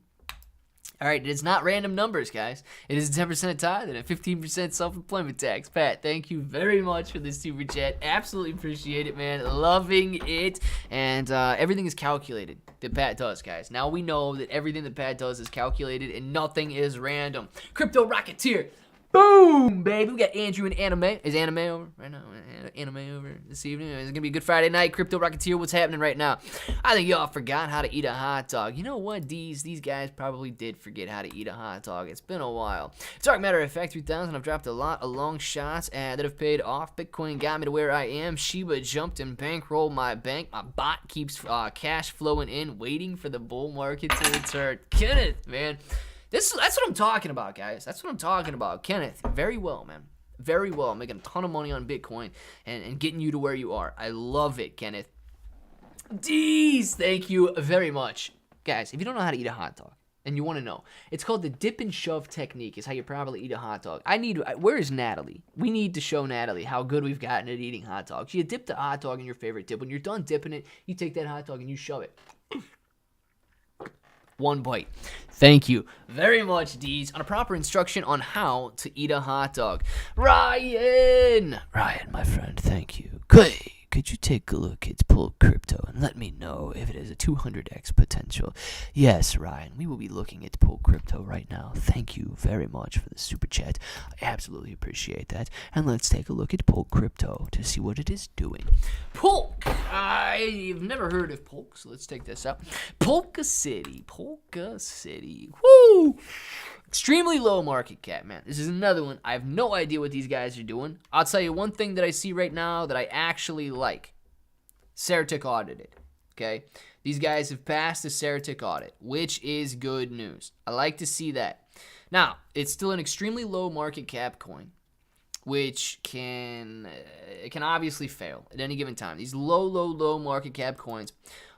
All right, it's not random numbers, guys. It is a 10% tithe and a 15% self-employment tax. Pat, thank you very much for this super chat. Absolutely appreciate it, man. Loving it. And everything is calculated that Pat does, guys. Now we know that everything that Pat does is calculated and nothing is random. Crypto Rocketeer. Boom, baby. We got Andrew and Anime. Is Anime over right now? Anime over this evening. It's going to be a good Friday night. Crypto Rocketeer, what's happening right now? I think y'all forgot how to eat a hot dog. You know what? These guys probably did forget how to eat a hot dog. It's been a while. Dark matter of fact, 3000. I've dropped a lot of long shots that have paid off. Bitcoin got me to where I am. Shiba jumped and bankrolled my bank. My bot keeps cash flowing in, waiting for the bull market to return. Kenneth, man. That's what I'm talking about, guys. That's what I'm talking about. Kenneth, very well, man. Very well. I'm making a ton of money on Bitcoin and getting you to where you are. I love it, Kenneth. Deez, thank you very much. Guys, if you don't know how to eat a hot dog and you want to know, it's called the dip and shove technique is how you probably eat a hot dog. Where is Natalie? We need to show Natalie how good we've gotten at eating hot dogs. You dip the hot dog in your favorite dip. When you're done dipping it, you take that hot dog and you shove it. One bite. Thank you very much, Deez, on a proper instruction on how to eat a hot dog. Ryan, my friend, thank you. Could you take a look at Pull Crypto and let me know if it has a 200x potential? Yes, Ryan, we will be looking at Pull Crypto right now. Thank you very much for the super chat. I absolutely appreciate that. And let's take a look at Pull Crypto to see what it is doing. Polk. I've never heard of Polk, so let's take this out. Polka City. Woo! Extremely low market cap, man. This is another one. I have no idea what these guys are doing. I'll tell you one thing that I see right now that I actually like. Certic audited, okay? These guys have passed the Certic audit, which is good news. I like to see that. Now, it's still an extremely low market cap coin, which can obviously fail at any given time. These low market cap coins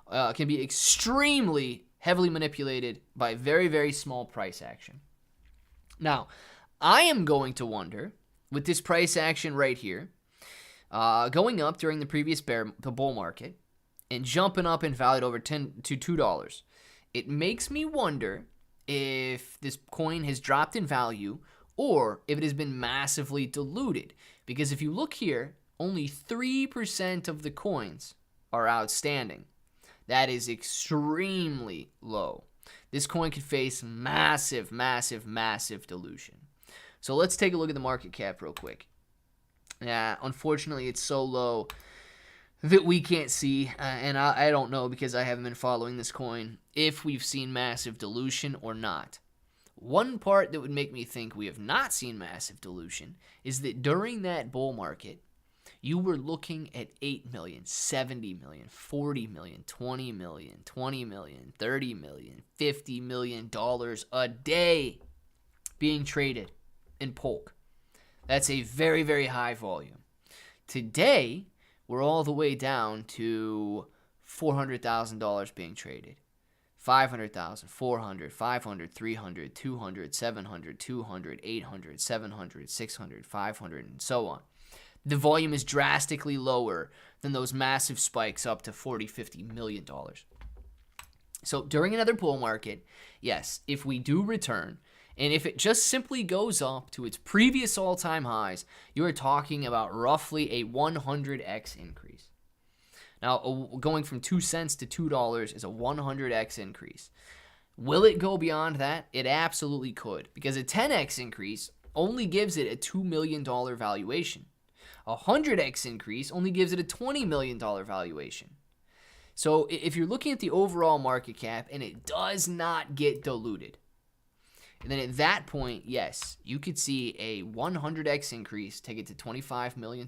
can be extremely heavily manipulated by very, very small price action. Now, I am going to wonder, with this price action right here, going up during the previous the bull market, and jumping up in value over $10 to $2, it makes me wonder if this coin has dropped in value or if it has been massively diluted. Because if you look here, only 3% of the coins are outstanding. That is extremely low. This coin could face massive dilution. So let's take a look at the market cap real quick. Yeah, unfortunately, it's so low that we can't see, and I don't know because I haven't been following this coin, if we've seen massive dilution or not. One part that would make me think we have not seen massive dilution is that during that bull market, you were looking at 8 million, 70 million, 40 million, 20 million, 20 million, 30 million, $50 million a day being traded in Polk. That's a very, very high volume. Today, we're all the way down to $400,000 being traded. 500,000, 400, 500, 300, 200, 700, 200, 800, 700, 600, 500, and so on. The volume is drastically lower than those massive spikes up to $40, $50 million. So during another bull market, yes, if we do return, and if it just simply goes up to its previous all-time highs, you are talking about roughly a 100x increase. Now, going from 2 cents to $2 is a 100x increase. Will it go beyond that? It absolutely could, because a 10x increase only gives it a $2 million valuation. A 100x increase only gives it a $20 million valuation. So if you're looking at the overall market cap and it does not get diluted, and then at that point, yes, you could see a 100x increase, take it to $25 million.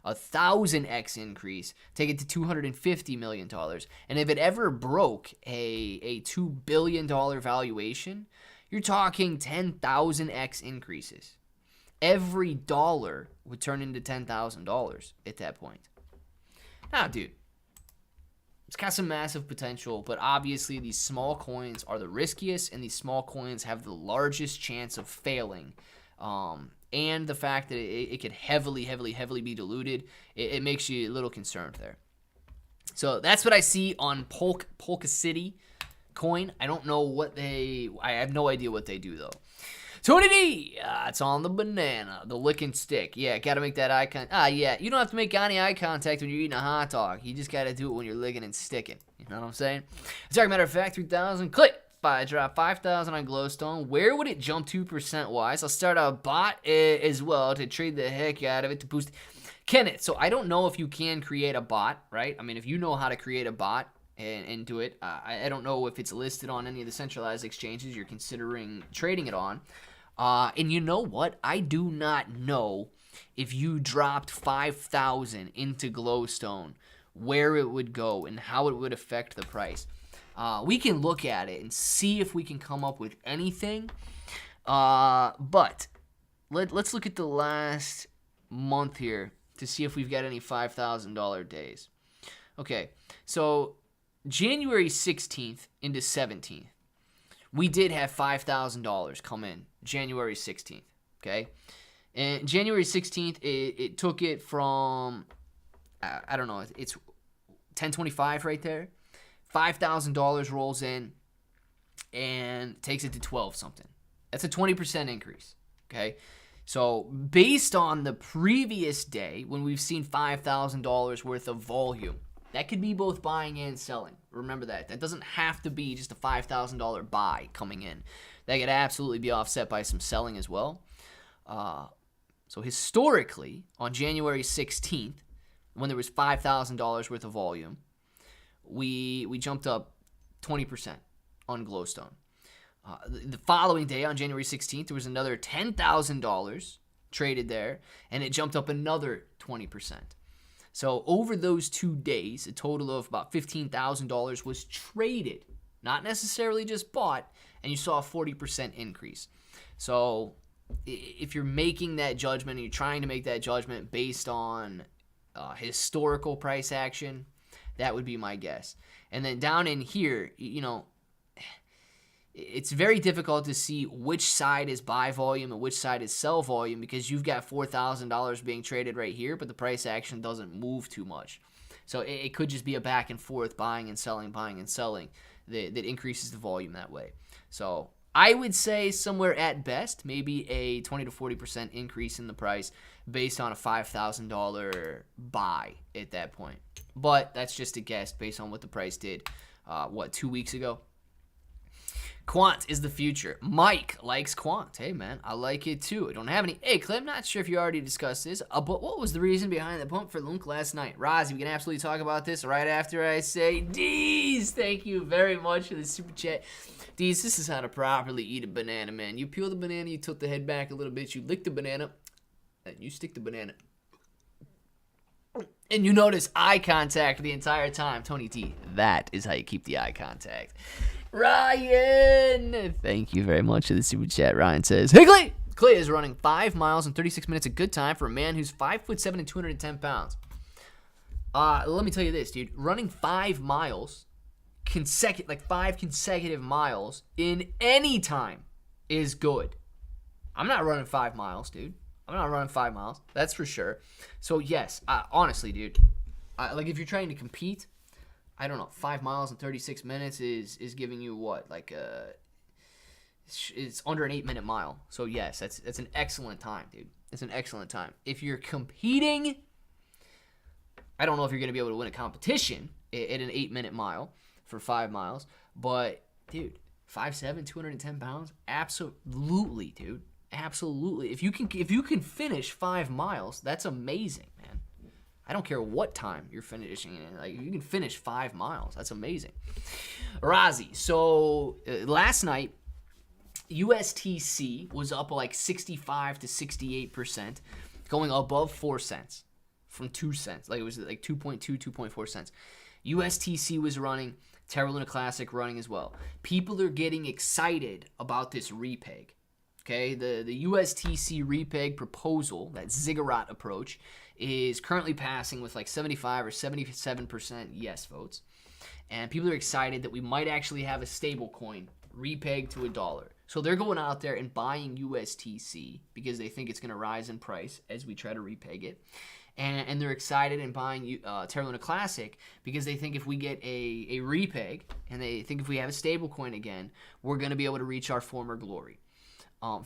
A 1,000x increase, take it to $250 million. And if it ever broke a $2 billion valuation, you're talking 10,000x increases. Every dollar would turn into $10,000 at that point. Now, dude, it's got some massive potential, but obviously these small coins are the riskiest, and these small coins have the largest chance of failing. And the fact that it could heavily be diluted, it makes you a little concerned there. So that's what I see on Polka City coin. I don't know I have no idea what they do though. Tony D, it's on the banana, the lick and stick. Yeah, gotta make that eye contact. Yeah, you don't have to make any eye contact when you're eating a hot dog. You just gotta do it when you're licking and sticking. You know what I'm saying? As a matter of fact, 3,000, click. I drop 5,000 on Glowstone. Where would it jump 2% wise? I'll start a bot as well to trade the heck out of it to boost. Can it? So I don't know if you can create a bot, right? I mean, if you know how to create a bot and do it, I don't know if it's listed on any of the centralized exchanges you're considering trading it on. And you know what? I do not know if you dropped 5,000 into Glowstone, where it would go and how it would affect the price. We can look at it and see if we can come up with anything. But let's look at the last month here to see if we've got any $5,000 days. Okay, so January 16th into 17th. We did have $5,000 come in January 16th, okay? And January 16th, it took it from, I don't know, it's 1025 right there. $5,000 rolls in and takes it to 12 something. That's a 20% increase, okay? So based on the previous day when we've seen $5,000 worth of volume, that could be both buying and selling. Remember that. That doesn't have to be just a $5,000 buy coming in. That could absolutely be offset by some selling as well. So historically, on January 16th, when there was $5,000 worth of volume, we jumped up 20% on Glowstone. The following day, on January 16th, there was another $10,000 traded there, and it jumped up another 20%. So over those 2 days, a total of about $15,000 was traded, not necessarily just bought, and you saw a 40% increase. So if you're making that judgment and you're trying to make that judgment based on historical price action, that would be my guess. And then down in here, you know, it's very difficult to see which side is buy volume and which side is sell volume, because you've got $4,000 being traded right here, but the price action doesn't move too much. So it could just be a back and forth buying and selling that increases the volume that way. So I would say somewhere at best, maybe a 20 to 40% increase in the price based on a $5,000 buy at that point. But that's just a guess based on what the price did, 2 weeks ago? Quant is the future. Mike likes quant. Hey, man, I like it too. I don't have any. Hey, Clay, I'm not sure if you already discussed this, but what was the reason behind the pump for LUNC last night? Rozzy, we can absolutely talk about this right after I say D's. Thank you very much for the super chat. D's, this is how to properly eat a banana, man. You peel the banana, you tilt the head back a little bit, you lick the banana, and you stick the banana. And you notice eye contact the entire time. Tony D, that is how you keep the eye contact. Ryan, thank you very much for the super chat. Ryan says, hey, Clay. Clay is running 5 miles in 36 minutes. A good time for a man who's 5'7" and 210 pounds. Let me tell you this, dude. Running 5 miles, like 5 consecutive miles in any time is good. I'm not running 5 miles, dude. I'm not running 5 miles. That's for sure. So, yes, honestly, dude, like if you're trying to compete, I don't know, 5 miles in 36 minutes is giving you what? Like it's under an 8-minute mile. So, yes, that's an excellent time, dude. It's an excellent time. If you're competing, I don't know if you're going to be able to win a competition at an 8-minute mile for 5 miles. But, dude, 5'7", 210 pounds? Absolutely, dude. Absolutely. If you can finish 5 miles, that's amazing, man. I don't care what time you're finishing it. Like, you can finish 5 miles. That's amazing. Rozzy, so last night, USTC was up like 65 to 68%, going above 4 cents from 2 cents. Like, it was like 2.2, 2.4 cents. USTC was running. Terra Luna Classic running as well. People are getting excited about this repeg. Okay, the USTC repeg proposal, that ziggurat approach, is currently passing with like 75 or 77% yes votes. And people are excited that we might actually have a stable coin repeg to $1. So they're going out there and buying USTC because they think it's going to rise in price as we try to repeg it. And they're excited and buying Terra Luna Classic because they think if we get a repeg and they think if we have a stable coin again, we're going to be able to reach our former glory.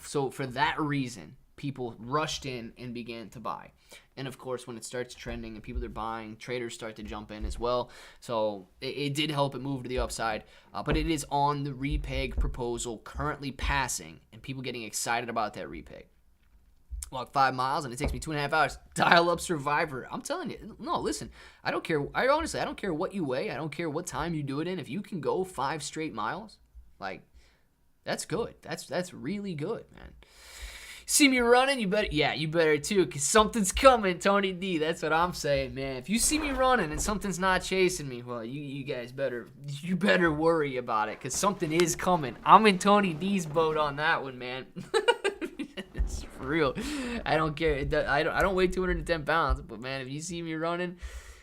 So for that reason, people rushed in and began to buy. And of course, when it starts trending and people are buying, traders start to jump in as well. So it did help it move to the upside. But it is on the repeg proposal currently passing and people getting excited about that repeg. Walk 5 miles and it takes me 2.5 hours. Dial up Survivor. I'm telling you, no, listen, I don't care. I don't care what you weigh. I don't care what time you do it in. If you can go 5 straight miles, like, that's good. That's really good, man. See me running? You better too, because something's coming, Tony D. That's what I'm saying, man. If you see me running and something's not chasing me, well, you guys better worry about it, because something is coming. I'm in Tony D's boat on that one, man. It's for real. I don't care. I don't weigh 210 pounds, but man, if you see me running,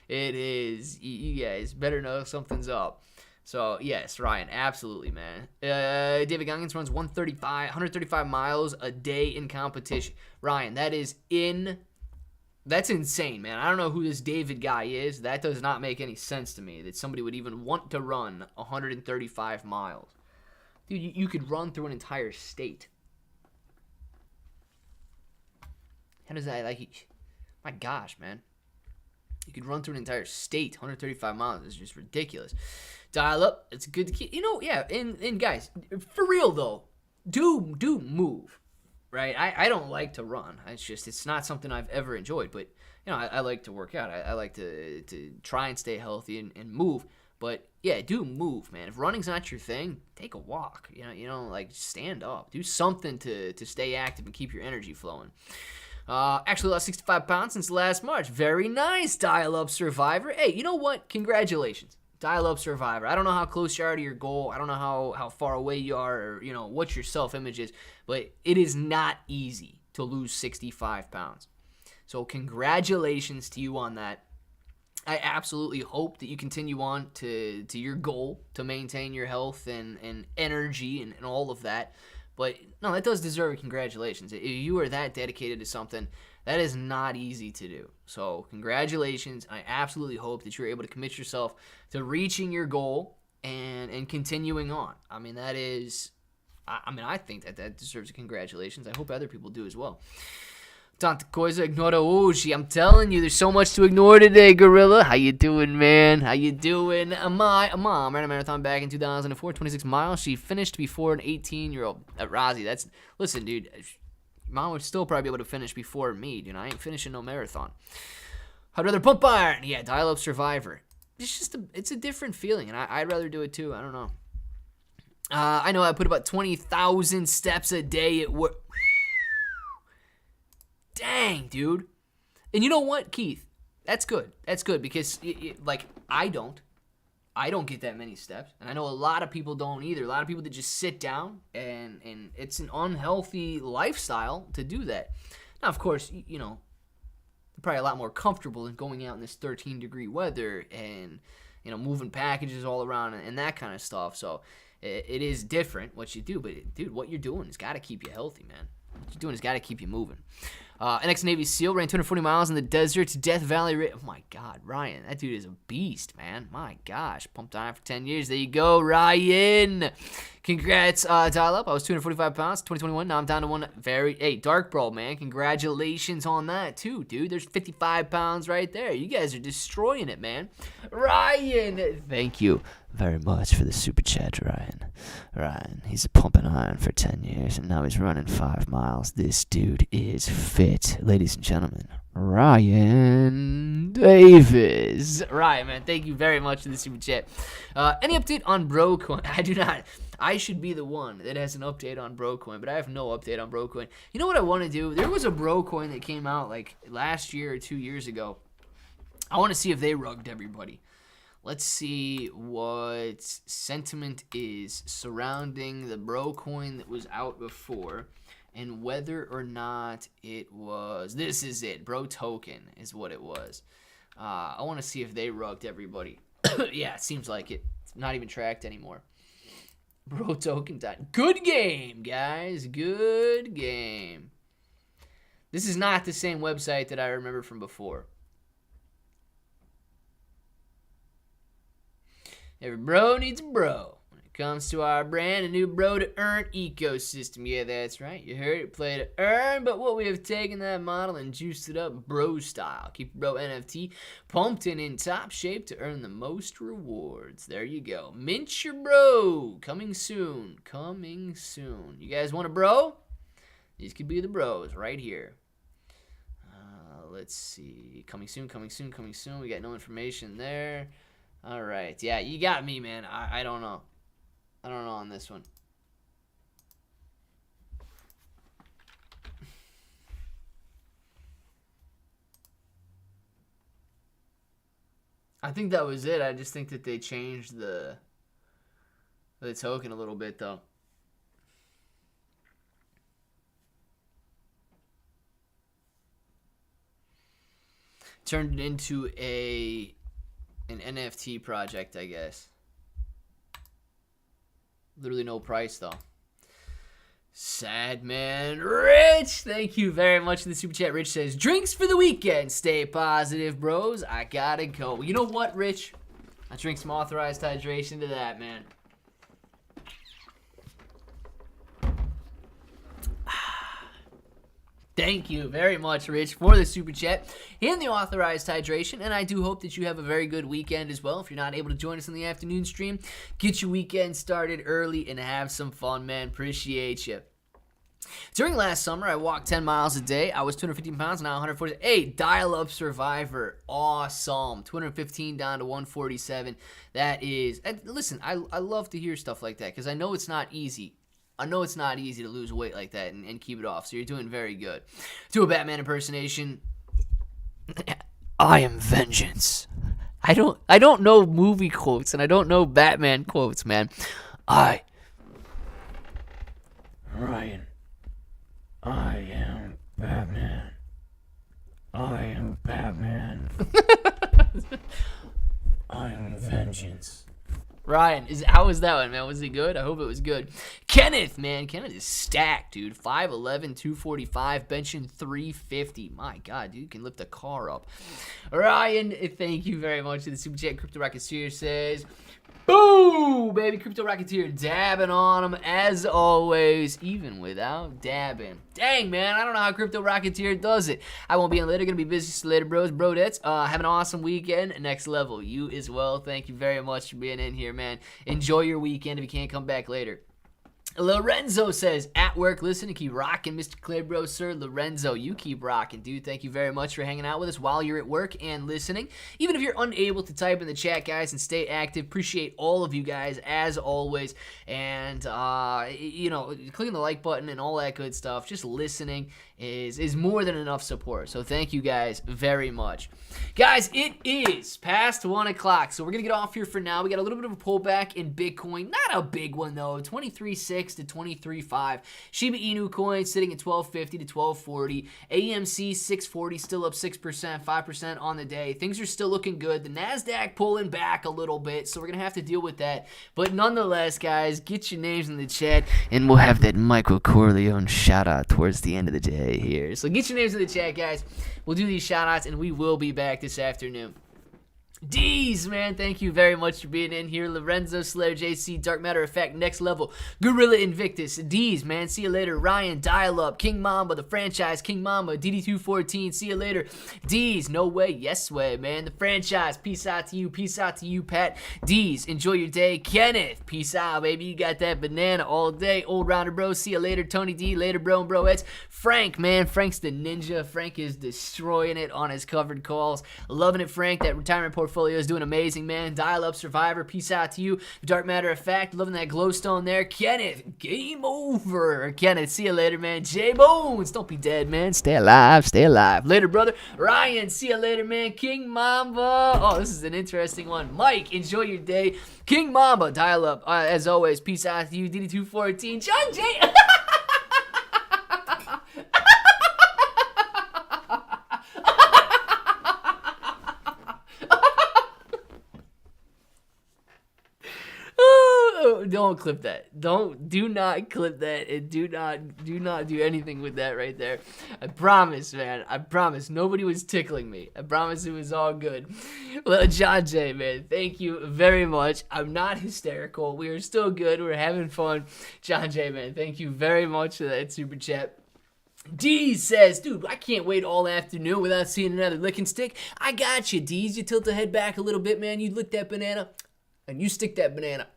it is. You guys better know something's up. So, yes, Ryan, absolutely, man. David Goggins runs 135 miles a day in competition. Ryan, that's insane, man. I don't know who this David guy is. That does not make any sense to me that somebody would even want to run 135 miles. Dude, you could run through an entire state. How does that, like, my gosh, man. You could run through an entire state, 135 miles. It's just ridiculous. Dial up. It's good to keep. Yeah. And guys, for real though, do move, right? I don't like to run. It's not something I've ever enjoyed. But I like to work out. I like to try and stay healthy and move. But yeah, do move, man. If running's not your thing, take a walk. Like stand up. Do something to stay active and keep your energy flowing. Actually lost 65 pounds since last March. Very nice, Dial Up Survivor. Hey, you know what? Congratulations. Dial Up Survivor. I don't know how close you are to your goal. I don't know how far away you are or, what your self-image is. But it is not easy to lose 65 pounds. So congratulations to you on that. I absolutely hope that you continue on to your goal to maintain your health and energy and all of that. But, no, that does deserve congratulations. If you are that dedicated to something, that is not easy to do. So, congratulations. I absolutely hope that you're able to commit yourself to reaching your goal and continuing on. I mean, I think that deserves a congratulations. I hope other people do as well. Tanta coisa, ignora hoje. I'm telling you, there's so much to ignore today, Gorilla. How you doing, man? How you doing? My mom ran a marathon back in 2004, 26 miles. She finished before an 18-year-old at Rozzy. Listen, dude, mom would still probably be able to finish before me, dude. I ain't finishing no marathon. I'd rather pump iron. Yeah, dial-up survivor. It's a different feeling, and I'd rather do it too. I don't know. I know I put about 20,000 steps a day at work. Dang, dude. And you know what, Keith? That's good. That's good because, I don't get that many steps. And I know a lot of people don't either. A lot of people that just sit down, and it's an unhealthy lifestyle to do that. Now, of course, they're probably a lot more comfortable than going out in this 13-degree weather and, moving packages all around and that kind of stuff. So it is different what you do. But, dude, what you're doing has got to keep you healthy, man. What you're doing has got to keep you moving. NX Navy SEAL ran 240 miles in the desert to Death Valley. Oh, my God, Ryan. That dude is a beast, man. My gosh. Pumped iron for 10 years. There you go, Ryan. Congrats, Dial Up. I was 245 pounds, 2021. Now I'm down to hey, Dark Bro, man. Congratulations on that, too, dude. There's 55 pounds right there. You guys are destroying it, man. Ryan, thank you very much for the super chat, Ryan. Ryan, he's pumping iron for 10 years, and now he's running 5 miles. This dude is fit. Ladies and gentlemen, Ryan Davis. Ryan, man, thank you very much for the super chat. Any update on Brocoin? I do not. I should be the one that has an update on Brocoin, but I have no update on Brocoin. You know what I want to do? There was a Brocoin that came out like last year or 2 years ago. I want to see if they rugged everybody. Let's see what sentiment is surrounding the Brocoin that was out before and whether or not it was. This is it. Bro Token is what it was. I want to see if they rugged everybody. Yeah, it seems like it. It's not even tracked anymore. Bro Token died. Good game, guys. Good game. This is not the same website that I remember from before. Every bro needs a bro. When it comes to our brand, a new bro to earn ecosystem. Yeah, that's right. You heard it. Play to earn. But what we have taken that model and juiced it up bro style. Keep bro NFT pumped and in top shape to earn the most rewards. There you go. Mint your bro. Coming soon. Coming soon. You guys want a bro? These could be the bros right here. Let's see. Coming soon, coming soon, coming soon. We got no information there. All right. Yeah, you got me, man. I don't know. I don't know on this one. I think that was it. I just think that they changed the token a little bit, though. Turned it into an NFT project, I guess. Literally no price, though. Sad man. Rich, thank you very much for the super chat. Rich says, drinks for the weekend. Stay positive, bros. I gotta go. You know what, Rich? I drink some authorized hydration to that, man. Thank you very much, Rich, for the super chat and the authorized hydration. And I do hope that you have a very good weekend as well. If you're not able to join us in the afternoon stream, get your weekend started early and have some fun, man. Appreciate you. During last summer, I walked 10 miles a day. I was 215 pounds, now 140. Hey, dial-up survivor. Awesome. 215 down to 147. That is... Listen, I love to hear stuff like that because I know it's not easy. I know it's not easy to lose weight like that and keep it off, so you're doing very good. Do a Batman impersonation. I am vengeance. I don't know movie quotes, and I don't know Batman quotes, man. Ryan. I am Batman. I am Batman. I am vengeance. Ryan, how was that one, man? Was it good? I hope it was good. Kenneth, man. Kenneth is stacked, dude. 5'11", 245, benching 350. My God, dude, you can lift a car up. Ryan, thank you very much for the super chat. Crypto Rocketeer says, boom, baby. Crypto Rocketeer dabbing on him as always, even without dabbing. Dang, man, I don't know how Crypto Rocketeer does it. I won't be in later. Gonna be busy. See you later, bros, brodettes. Have an awesome weekend. Next level. You as well. Thank you very much for being in here, man. Enjoy your weekend if you can't come back later. Lorenzo says, at work, listen, keep rocking, Mr. Clearbro, sir. Lorenzo, you keep rocking, dude. Thank you very much for hanging out with us while you're at work and listening. Even if you're unable to type in the chat, guys, and stay active, appreciate all of you guys, as always. And, you know, clicking the like button and all that good stuff, just listening is more than enough support. So thank you guys very much. Guys, it is past 1 o'clock, so we're going to get off here for now. We got a little bit of a pullback in Bitcoin. Not a big one, though. 23.6 to 23.5. Shiba Inu coin sitting at 12.50 to 12.40. AMC 640 still up 6%, 5% on the day. Things are still looking good. The NASDAQ pulling back a little bit, so we're going to have to deal with that. But nonetheless, guys, get your names in the chat, and we'll have that Michael Corleone shout-out towards the end of the day here. So get your names in the chat, guys. We'll do these shout-outs, and we will be back this afternoon. D's, man, thank you very much for being in here. Lorenzo, Slayer, JC, Dark Matter Effect, Next Level, Gorilla Invictus, D's, man, see you later. Ryan, Dial Up, King Mamba, The Franchise, King Mamba, DD214, see you later. D's, No Way, Yes Way, man, The Franchise, peace out to you, Pat. D's, enjoy your day. Kenneth, peace out, baby, you got that banana all day. Old Rounder Bro, see you later. Tony D, later, bro and broettes. Frank, man, Frank's the ninja. Frank is destroying it on his covered calls. Loving it, Frank. That retirement portfolio is doing amazing, man. Dial Up Survivor, peace out to you. Dark Matter of Fact, loving that glowstone there. Kenneth, game over. Kenneth, see you later, man. J Bones, don't be dead, man. Stay alive, stay alive. Later, brother. Ryan, see you later, man. King Mamba. Oh, this is an interesting one. Mike, enjoy your day. King Mamba, Dial Up. As always, peace out to you. DD214. John J. Don't clip that. Do not clip that, and do not do anything with that right there. I promise, man. I promise. Nobody was tickling me. I promise it was all good. Well, John J, man, thank you very much. I'm not hysterical. We are still good. We're having fun. John J, man, thank you very much for that super chat. D says, dude, I can't wait all afternoon without seeing another licking stick. I got you, D's. You tilt the head back a little bit, man. You lick that banana, and you stick that banana.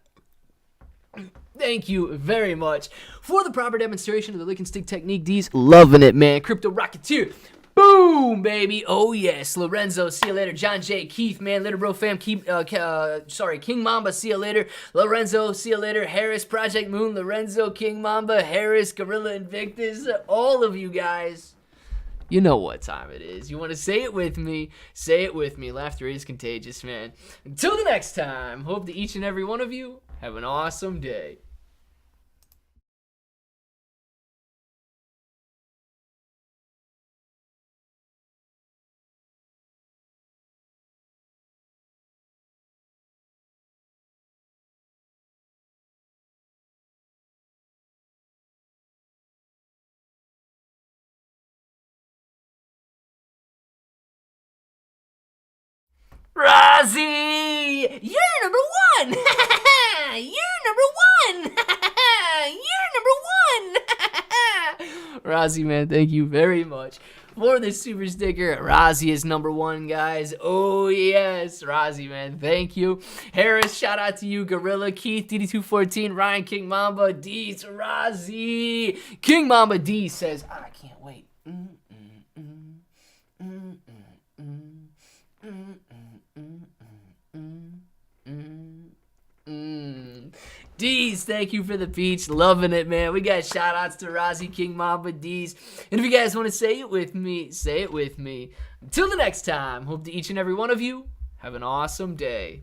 Thank you very much for the proper demonstration of the lick and stick technique. D's, loving it, man. Crypto Rocketeer, boom, baby. Oh yes. Lorenzo, see you later. John J, Keith, man. Later, bro, fam. King Mamba, see you later. Lorenzo, see you later. Harris, Project Moon, Lorenzo, King Mamba, Harris, Gorilla Invictus, all of you guys. You know what time it is. You want to say it with me? Say it with me. Laughter is contagious, man. Until the next time, hope that each and every one of you have an awesome day. Rozzy, you're number one. You're number one. You're number one. Rozzy, man, thank you very much for the super sticker. Rozzy is number one, guys. Oh, yes. Rozzy, man, thank you. Harris, shout out to you. Gorilla, Keith, DD214, Ryan, King Mamba, D, Rozzy. King Mamba D says, I can't wait. D's, thank you for the peach. Loving it, man. We got shout outs to Rozzy, King Mamba, D's. And if you guys want to say it with me, say it with me. Until the next time, hope that each and every one of you have an awesome day.